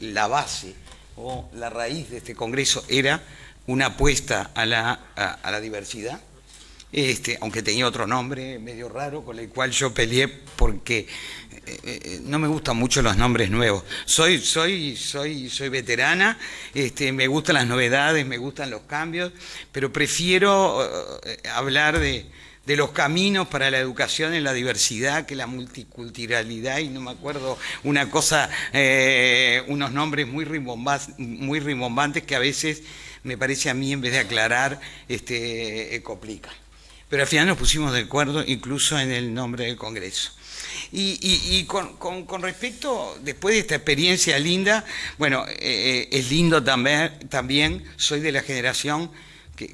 la base o la raíz de este Congreso era una apuesta a la diversidad, aunque tenía otro nombre medio raro con el cual yo peleé porque no me gustan mucho los nombres nuevos. Soy veterana, me gustan las novedades, me gustan los cambios, pero prefiero hablar de los caminos para la educación en la diversidad, que la multiculturalidad, y no me acuerdo una cosa, unos nombres muy rimbombantes que a veces me parece a mí, en vez de aclarar, complican. Pero al final nos pusimos de acuerdo incluso en el nombre del Congreso. Y con respecto, después de esta experiencia linda, bueno, es lindo también, soy de la generación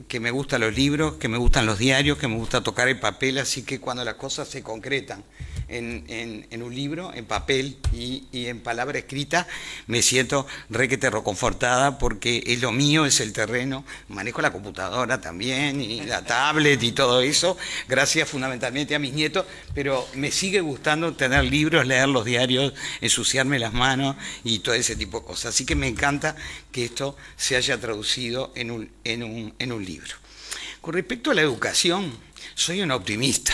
que me gustan los libros, que me gustan los diarios, que me gusta tocar el papel, así que cuando las cosas se concretan en un libro, en papel y en palabra escrita, me siento requete reconfortada porque es lo mío, es el terreno. Manejo la computadora también y la tablet y todo eso, gracias fundamentalmente a mis nietos, pero me sigue gustando tener libros, leer los diarios, ensuciarme las manos y todo ese tipo de cosas. Así que me encanta que esto se haya traducido en un libro. Con respecto a la educación, soy un optimista.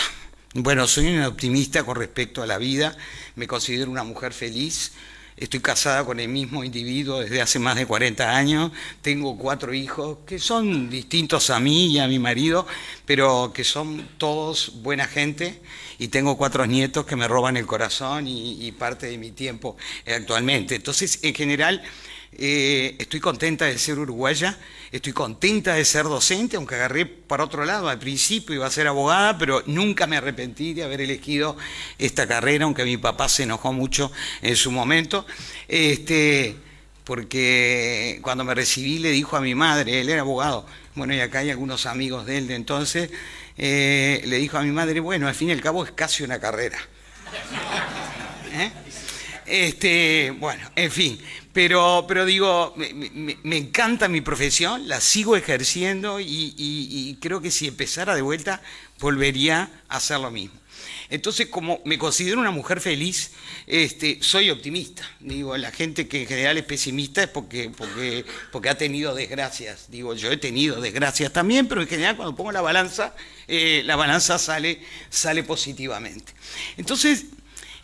Bueno, soy un optimista con respecto a la vida, me considero una mujer feliz, estoy casada con el mismo individuo desde hace más de 40 años, tengo 4 hijos que son distintos a mí y a mi marido, pero que son todos buena gente, y tengo 4 nietos que me roban el corazón y parte de mi tiempo actualmente. Entonces, en general, estoy contenta de ser uruguaya, estoy contenta de ser docente, aunque agarré para otro lado, al principio iba a ser abogada, pero nunca me arrepentí de haber elegido esta carrera, aunque mi papá se enojó mucho en su momento, porque cuando me recibí le dijo a mi madre, él era abogado, bueno, y acá hay algunos amigos de él de entonces, le dijo a mi madre, bueno, al fin y al cabo es casi una carrera. Bueno, en fin, pero digo, me encanta mi profesión, la sigo ejerciendo y creo que si empezara de vuelta volvería a hacer lo mismo. Entonces, como me considero una mujer feliz, soy optimista. Digo, la gente que en general es pesimista es porque ha tenido desgracias. Digo, yo he tenido desgracias también, pero en general cuando pongo la balanza sale positivamente. Entonces,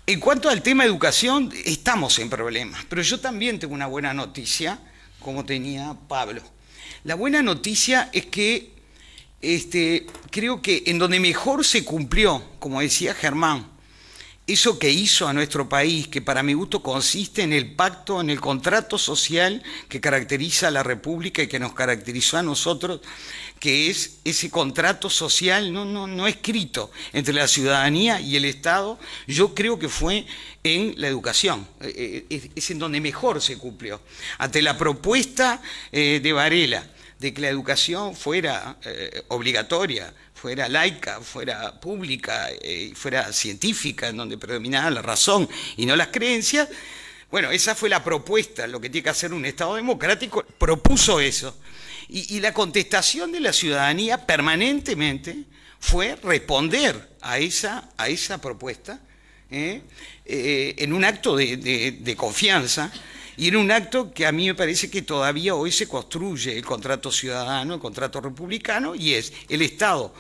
en cuanto al tema educación, estamos en problemas, pero yo también tengo una buena noticia, como tenía Pablo. La buena noticia es que creo que en donde mejor se cumplió, como decía Germán, eso que hizo a nuestro país, que para mi gusto consiste en el pacto, en el contrato social que caracteriza a la República y que nos caracterizó a nosotros, que es ese contrato social no escrito entre la ciudadanía y el Estado, yo creo que fue en la educación, es en donde mejor se cumplió. Ante la propuesta de Varela de que la educación fuera obligatoria, fuera laica, fuera pública, fuera científica, en donde predominaba la razón y no las creencias, bueno, esa fue la propuesta, lo que tiene que hacer un Estado democrático, propuso eso. Y la contestación de la ciudadanía permanentemente fue responder a esa propuesta en un acto de confianza Y en un acto que a mí me parece que todavía hoy se construye el contrato ciudadano, el contrato republicano, y es el Estado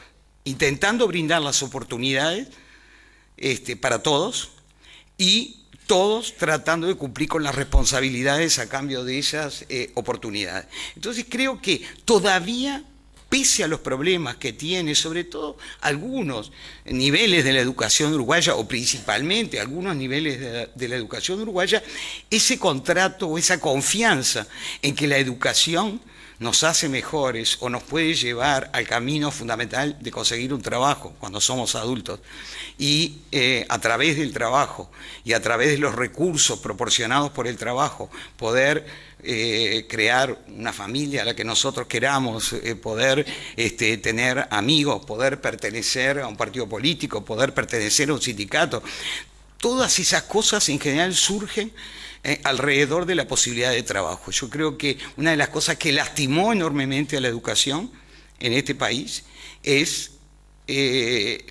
intentando brindar las oportunidades para todos y todos tratando de cumplir con las responsabilidades a cambio de esas oportunidades. Entonces creo que todavía, pese a los problemas que tiene, sobre todo algunos niveles de la educación uruguaya, o principalmente algunos niveles de la educación uruguaya, ese contrato o esa confianza en que la educación nos hace mejores o nos puede llevar al camino fundamental de conseguir un trabajo cuando somos adultos, y a través del trabajo y a través de los recursos proporcionados por el trabajo poder crear una familia a la que nosotros queramos, poder tener amigos, poder pertenecer a un partido político, poder pertenecer a un sindicato. Todas esas cosas en general surgen alrededor de la posibilidad de trabajo. Yo creo que una de las cosas que lastimó enormemente a la educación en este país es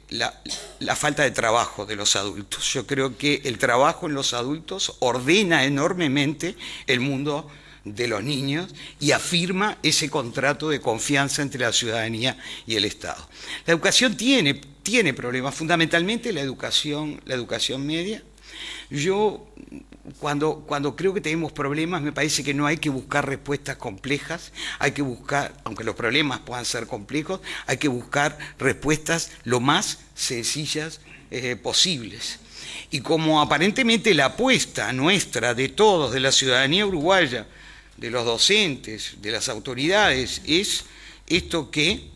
la falta de trabajo de los adultos. Yo creo que el trabajo en los adultos ordena enormemente el mundo de los niños y afirma ese contrato de confianza entre la ciudadanía y el Estado. La educación tiene problemas, fundamentalmente la educación media. Yo, cuando creo que tenemos problemas, me parece que no hay que buscar respuestas complejas, hay que buscar, aunque los problemas puedan ser complejos, hay que buscar respuestas lo más sencillas posibles. Y como aparentemente la apuesta nuestra, de todos, de la ciudadanía uruguaya, de los docentes, de las autoridades, es esto que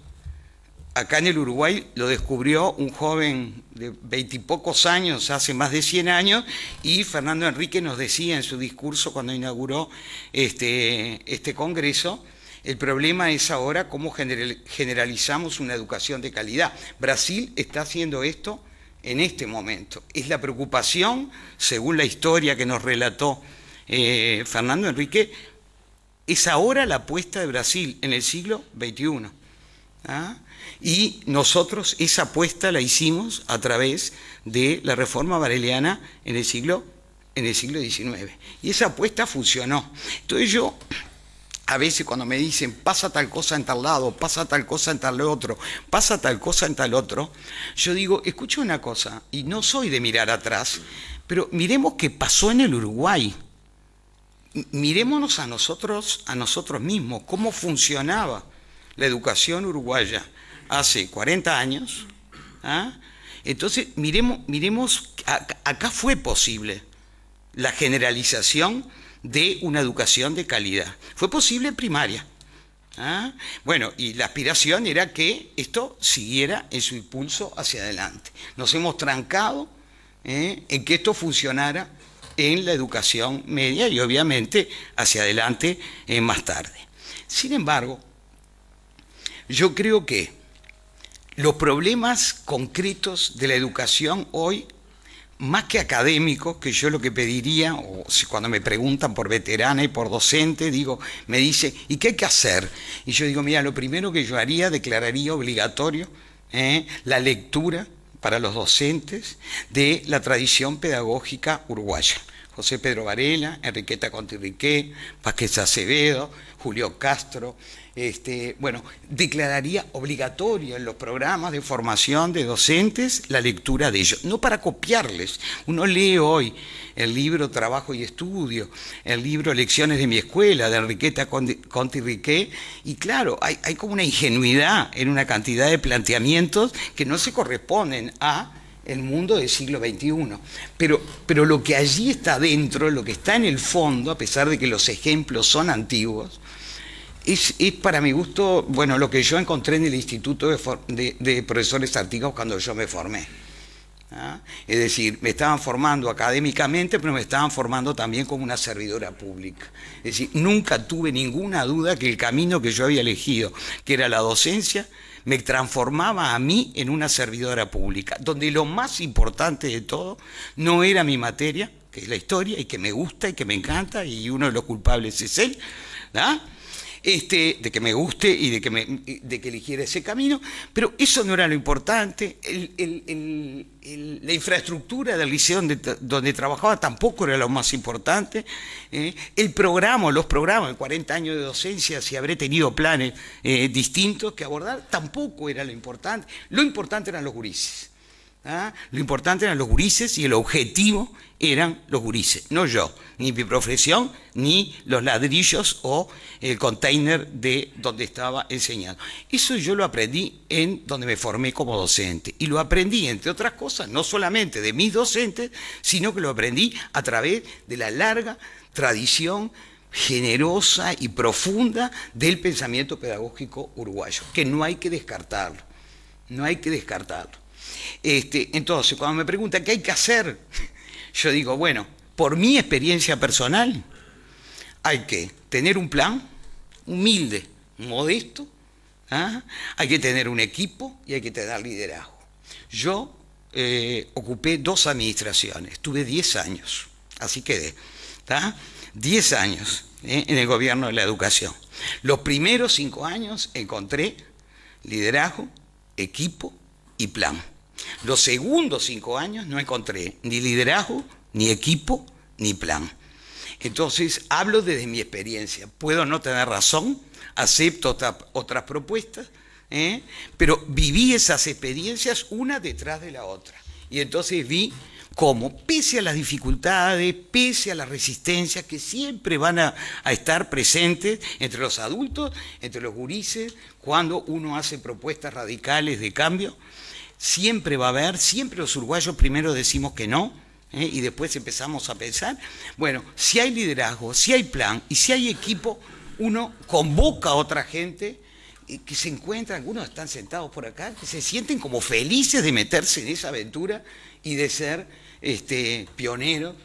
acá en el Uruguay lo descubrió un joven de 20 y pocos años, hace más de 100 años, y Fernando Henrique nos decía en su discurso cuando inauguró este congreso: el problema es ahora cómo generalizamos una educación de calidad. Brasil está haciendo esto en este momento. Es la preocupación, según la historia que nos relató Fernando Henrique, es ahora la apuesta de Brasil en el siglo XXI. ¿Ah? Y nosotros esa apuesta la hicimos a través de la reforma vareliana en el siglo XIX. Y esa apuesta funcionó. Entonces yo, a veces cuando me dicen pasa tal cosa en tal lado, pasa tal cosa en tal otro, pasa tal cosa en tal otro, yo digo, escucha una cosa, y no soy de mirar atrás, pero miremos qué pasó en el Uruguay. Mirémonos a nosotros mismos, cómo funcionaba la educación uruguaya hace 40 años. ¿Ah? Entonces, miremos, acá fue posible la generalización de una educación de calidad. Fue posible en primaria. ¿Ah? Bueno, y la aspiración era que esto siguiera en su impulso hacia adelante. Nos hemos trancado en que esto funcionara en la educación media y obviamente hacia adelante más tarde. Sin embargo, yo creo que los problemas concretos de la educación hoy, más que académicos, que yo lo que pediría, o si cuando me preguntan por veterana y por docente, me dice, ¿y qué hay que hacer? Y yo digo, mira, lo primero que yo haría, declararía obligatorio la lectura para los docentes de la tradición pedagógica uruguaya. José Pedro Varela, Enriqueta Contirriqué, Vázquez Acevedo, Julio Castro. Bueno, declararía obligatoria en los programas de formación de docentes la lectura de ellos, no para copiarles. Uno lee hoy el libro Trabajo y Estudio, el libro Lecciones de mi escuela, de Enriqueta Contirriqué, y claro, hay como una ingenuidad en una cantidad de planteamientos que no se corresponden a el mundo del siglo XXI. Pero lo que allí está dentro, lo que está en el fondo, a pesar de que los ejemplos son antiguos, es para mi gusto, bueno, lo que yo encontré en el Instituto de Profesores Artigas cuando yo me formé. ¿Ah? Es decir, me estaban formando académicamente, pero me estaban formando también como una servidora pública. Es decir, nunca tuve ninguna duda que el camino que yo había elegido, que era la docencia, me transformaba a mí en una servidora pública, donde lo más importante de todo no era mi materia, que es la historia, y que me gusta y que me encanta, y uno de los culpables es él, ¿ah? de que me guste y de que eligiera ese camino, pero eso no era lo importante. La infraestructura del liceo donde trabajaba tampoco era lo más importante. El programa, los programas, 40 años de docencia, si habré tenido planes distintos que abordar, tampoco era lo importante. Lo importante eran los gurises. Lo importante eran los gurises y el objetivo eran los gurises, no yo, ni mi profesión, ni los ladrillos o el container de donde estaba enseñando. Eso yo lo aprendí en donde me formé como docente, y lo aprendí, entre otras cosas, no solamente de mis docentes, sino que lo aprendí a través de la larga tradición generosa y profunda del pensamiento pedagógico uruguayo, que no hay que descartarlo, no hay que descartarlo. Entonces, cuando me preguntan qué hay que hacer, yo digo, bueno, por mi experiencia personal, hay que tener un plan humilde, modesto, hay que tener un equipo y hay que tener liderazgo. Yo ocupé 2 administraciones, tuve 10 años, así quedé, 10 años en el gobierno de la educación. Los primeros 5 años encontré liderazgo, equipo y plan. Los segundos 5 años no encontré ni liderazgo, ni equipo, ni plan. Entonces, hablo desde mi experiencia. Puedo no tener razón, acepto otras propuestas, pero viví esas experiencias una detrás de la otra. Y entonces vi cómo, pese a las dificultades, pese a las resistencias que siempre van a estar presentes entre los adultos, entre los gurises, cuando uno hace propuestas radicales de cambio, siempre va a haber, siempre los uruguayos primero decimos que no, y después empezamos a pensar. Bueno, si hay liderazgo, si hay plan y si hay equipo, uno convoca a otra gente que se encuentran, algunos están sentados por acá, que se sienten como felices de meterse en esa aventura y de ser pioneros,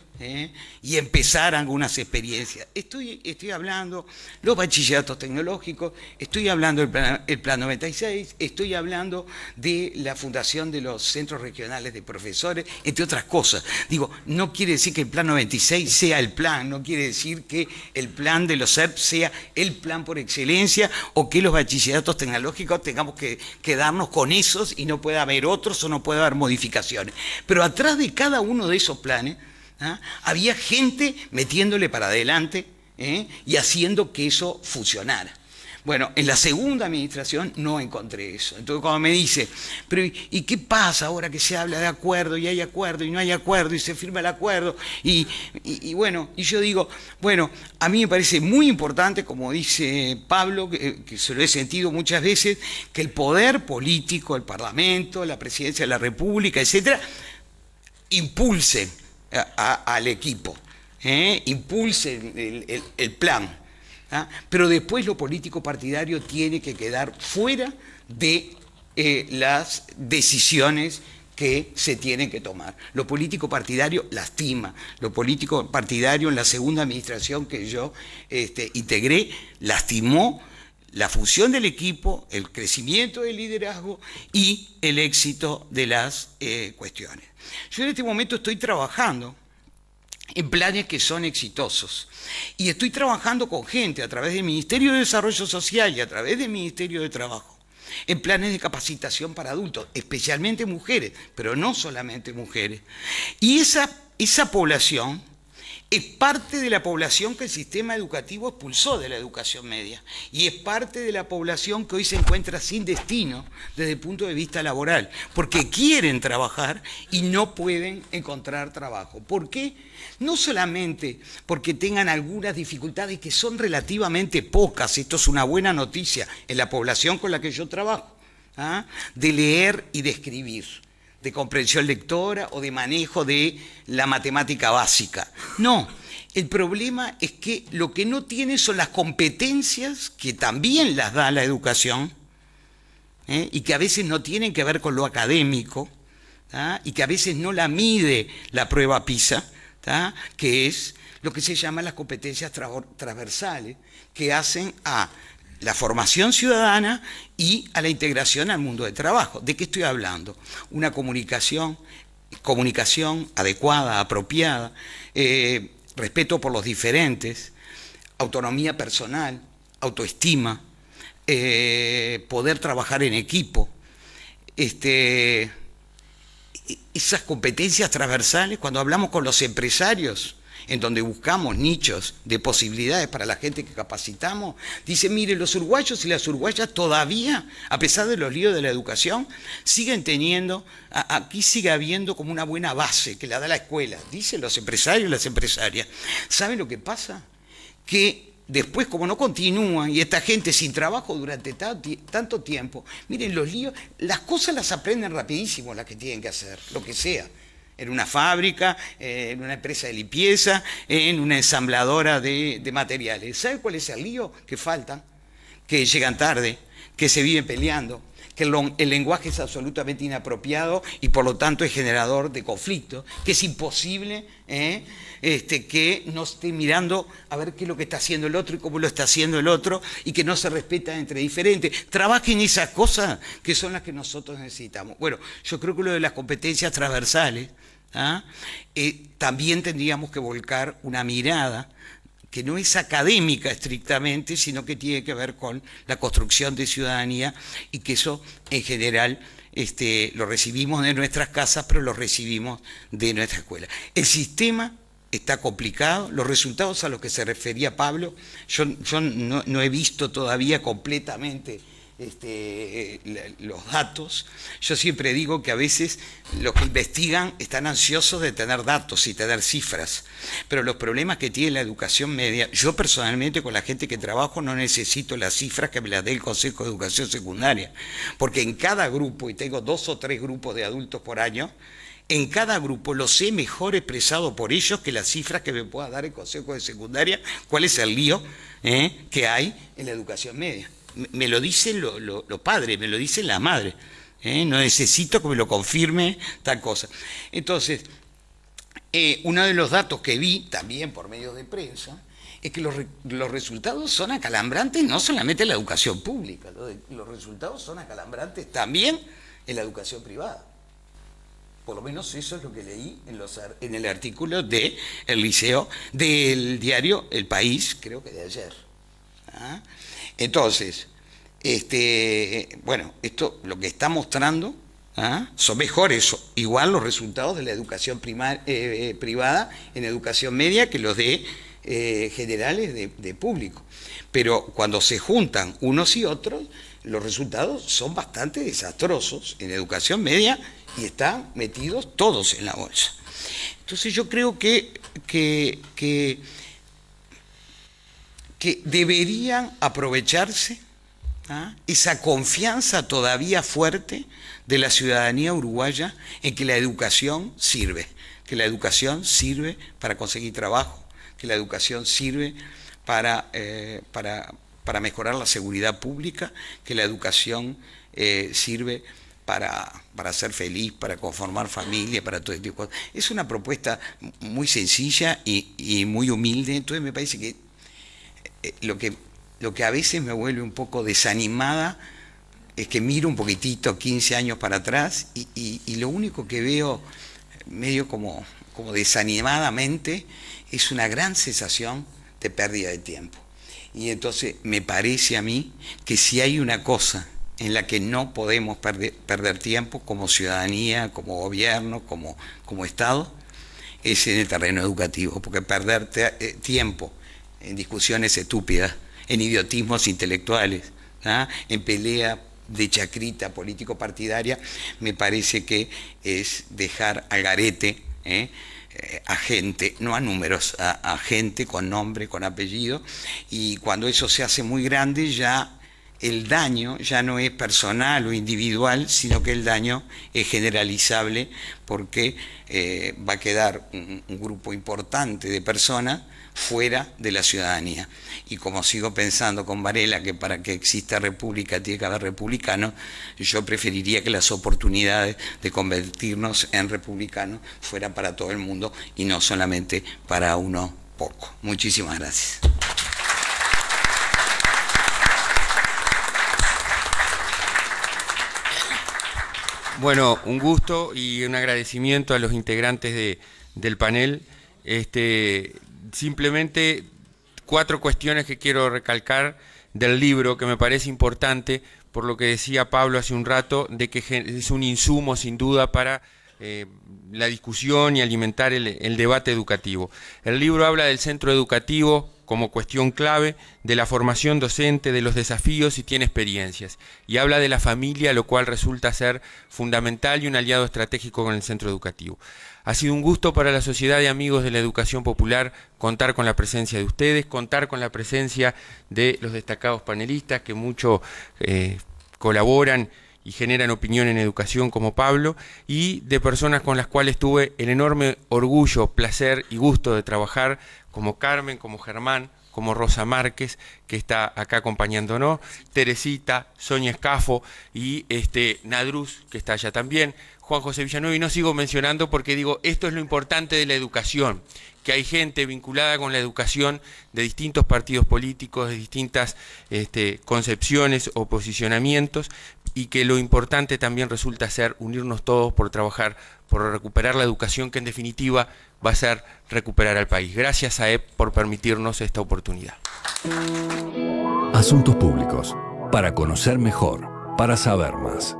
y empezar algunas experiencias. Estoy hablando los bachilleratos tecnológicos, estoy hablando del Plan 96, estoy hablando de la fundación de los centros regionales de profesores, entre otras cosas. Digo, no quiere decir que el Plan 96 sea el plan, no quiere decir que el plan de los SERP sea el plan por excelencia, o que los bachilleratos tecnológicos tengamos que quedarnos con esos y no pueda haber otros o no pueda haber modificaciones. Pero atrás de cada uno de esos planes, había gente metiéndole para adelante y haciendo que eso funcionara. Bueno, en la segunda administración no encontré eso. Entonces, cuando me dice, pero ¿y qué pasa ahora que se habla de acuerdo y hay acuerdo y no hay acuerdo y se firma el acuerdo? Y bueno, y yo digo, bueno, a mí me parece muy importante, como dice Pablo, que se lo he sentido muchas veces, que el poder político, el Parlamento, la Presidencia de la República, etcétera, impulse al equipo, impulse el plan, pero después lo político partidario tiene que quedar fuera de las decisiones que se tienen que tomar. Lo político partidario lastima, lo político partidario en la segunda administración que yo integré lastimó la función del equipo, el crecimiento del liderazgo y el éxito de las cuestiones. Yo en este momento estoy trabajando en planes que son exitosos y estoy trabajando con gente a través del Ministerio de Desarrollo Social y a través del Ministerio de Trabajo en planes de capacitación para adultos, especialmente mujeres, pero no solamente mujeres. Y esa población es parte de la población que el sistema educativo expulsó de la educación media y es parte de la población que hoy se encuentra sin destino desde el punto de vista laboral, porque quieren trabajar y no pueden encontrar trabajo. ¿Por qué? No solamente porque tengan algunas dificultades que son relativamente pocas, esto es una buena noticia en la población con la que yo trabajo, de leer y de escribir, de comprensión lectora o de manejo de la matemática básica. No, el problema es que lo que no tienen son las competencias que también las da la educación, y que a veces no tienen que ver con lo académico, y que a veces no la mide la prueba PISA, que es lo que se llama las competencias transversales, que hacen a la formación ciudadana y a la integración al mundo del trabajo. ¿De qué estoy hablando? Una comunicación adecuada, apropiada, respeto por los diferentes, autonomía personal, autoestima, poder trabajar en equipo, esas competencias transversales. Cuando hablamos con los empresarios, en donde buscamos nichos de posibilidades para la gente que capacitamos, dice, mire, los uruguayos y las uruguayas todavía, a pesar de los líos de la educación, siguen teniendo, aquí sigue habiendo como una buena base que la da la escuela, dicen los empresarios y las empresarias. ¿Saben lo que pasa? Que después, como no continúan, y esta gente sin trabajo durante tanto tiempo, miren, los líos, las cosas las aprenden rapidísimo las que tienen que hacer, lo que sea. En una fábrica, en una empresa de limpieza, en una ensambladora de materiales. ¿Sabe cuál es el lío? Que faltan, que llegan tarde, que se viven peleando, que el lenguaje es absolutamente inapropiado y por lo tanto es generador de conflictos, que es imposible que no esté mirando a ver qué es lo que está haciendo el otro y cómo lo está haciendo el otro, y que no se respeta entre diferentes. Trabajen esas cosas que son las que nosotros necesitamos. Bueno, yo creo que lo de las competencias transversales, también tendríamos que volcar una mirada que no es académica estrictamente, sino que tiene que ver con la construcción de ciudadanía, y que eso en general lo recibimos de nuestras casas, pero lo recibimos de nuestra escuela. El sistema está complicado, los resultados a los que se refería Pablo, yo no he visto todavía completamente los datos. Yo siempre digo que a veces los que investigan están ansiosos de tener datos y tener cifras, pero los problemas que tiene la educación media, yo personalmente con la gente que trabajo no necesito las cifras que me las dé el Consejo de Educación Secundaria, porque en cada grupo, y tengo 2 o 3 grupos de adultos por año, en cada grupo lo sé mejor expresado por ellos que las cifras que me pueda dar el Consejo de Secundaria, cuál es el lío que hay en la educación media. Me lo dicen los padres, me lo dicen las madres. No necesito que me lo confirme tal cosa. Entonces, uno de los datos que vi también por medios de prensa es que los resultados son acalambrantes no solamente en la educación pública, los resultados son acalambrantes también en la educación privada. Por lo menos eso es lo que leí en el artículo del liceo, del diario El País, creo que de ayer. Entonces, bueno, esto lo que está mostrando son mejores, igual los resultados de la educación privada en educación media que los de generales de público. Pero cuando se juntan unos y otros, los resultados son bastante desastrosos en educación media y están metidos todos en la bolsa. Entonces yo creo que deberían aprovecharse esa confianza todavía fuerte de la ciudadanía uruguaya en que la educación sirve, para conseguir trabajo, que la educación sirve para mejorar la seguridad pública, que la educación sirve para ser feliz, para conformar familia, para todo este tipo de cosas. Es una propuesta muy sencilla y muy humilde. Entonces me parece que lo que a veces me vuelve un poco desanimada es que miro un poquitito 15 años para atrás y lo único que veo medio como desanimadamente es una gran sensación de pérdida de tiempo. Y entonces me parece a mí que si hay una cosa en la que no podemos perder tiempo como ciudadanía, como gobierno, como Estado, es en el terreno educativo, porque perder tiempo en discusiones estúpidas, en idiotismos intelectuales, en pelea de chacrita político-partidaria, me parece que es dejar al garete a gente, no a números, a gente con nombre, con apellido, y cuando eso se hace muy grande ya el daño ya no es personal o individual, sino que el daño es generalizable, porque va a quedar un grupo importante de personas fuera de la ciudadanía. Y como sigo pensando con Varela que para que exista república tiene que haber republicanos, yo preferiría que las oportunidades de convertirnos en republicanos fueran para todo el mundo y no solamente para unos pocos. Muchísimas gracias. Bueno, un gusto y un agradecimiento a los integrantes del panel. Simplemente 4 cuestiones que quiero recalcar del libro, que me parece importante, por lo que decía Pablo hace un rato, de que es un insumo sin duda para la discusión y alimentar el debate educativo. El libro habla del centro educativo como cuestión clave, de la formación docente, de los desafíos, y tiene experiencias. Y habla de la familia, lo cual resulta ser fundamental y un aliado estratégico con el centro educativo. Ha sido un gusto para la Sociedad de Amigos de la Educación Popular contar con la presencia de ustedes, contar con la presencia de los destacados panelistas que mucho colaboran y generan opinión en educación, como Pablo, y de personas con las cuales tuve el enorme orgullo, placer y gusto de trabajar, como Carmen, como Germán, como Rosa Márquez, que está acá acompañándonos, Teresita, Sonia Escafo y Nadruz, que está allá también, Juan José Villanueva, y no sigo mencionando porque digo, esto es lo importante de la educación, que hay gente vinculada con la educación de distintos partidos políticos, de distintas concepciones o posicionamientos, y que lo importante también resulta ser unirnos todos por trabajar, por recuperar la educación, que en definitiva va a ser recuperar al país. Gracias a EP por permitirnos esta oportunidad. Asuntos Públicos, para conocer mejor, para saber más.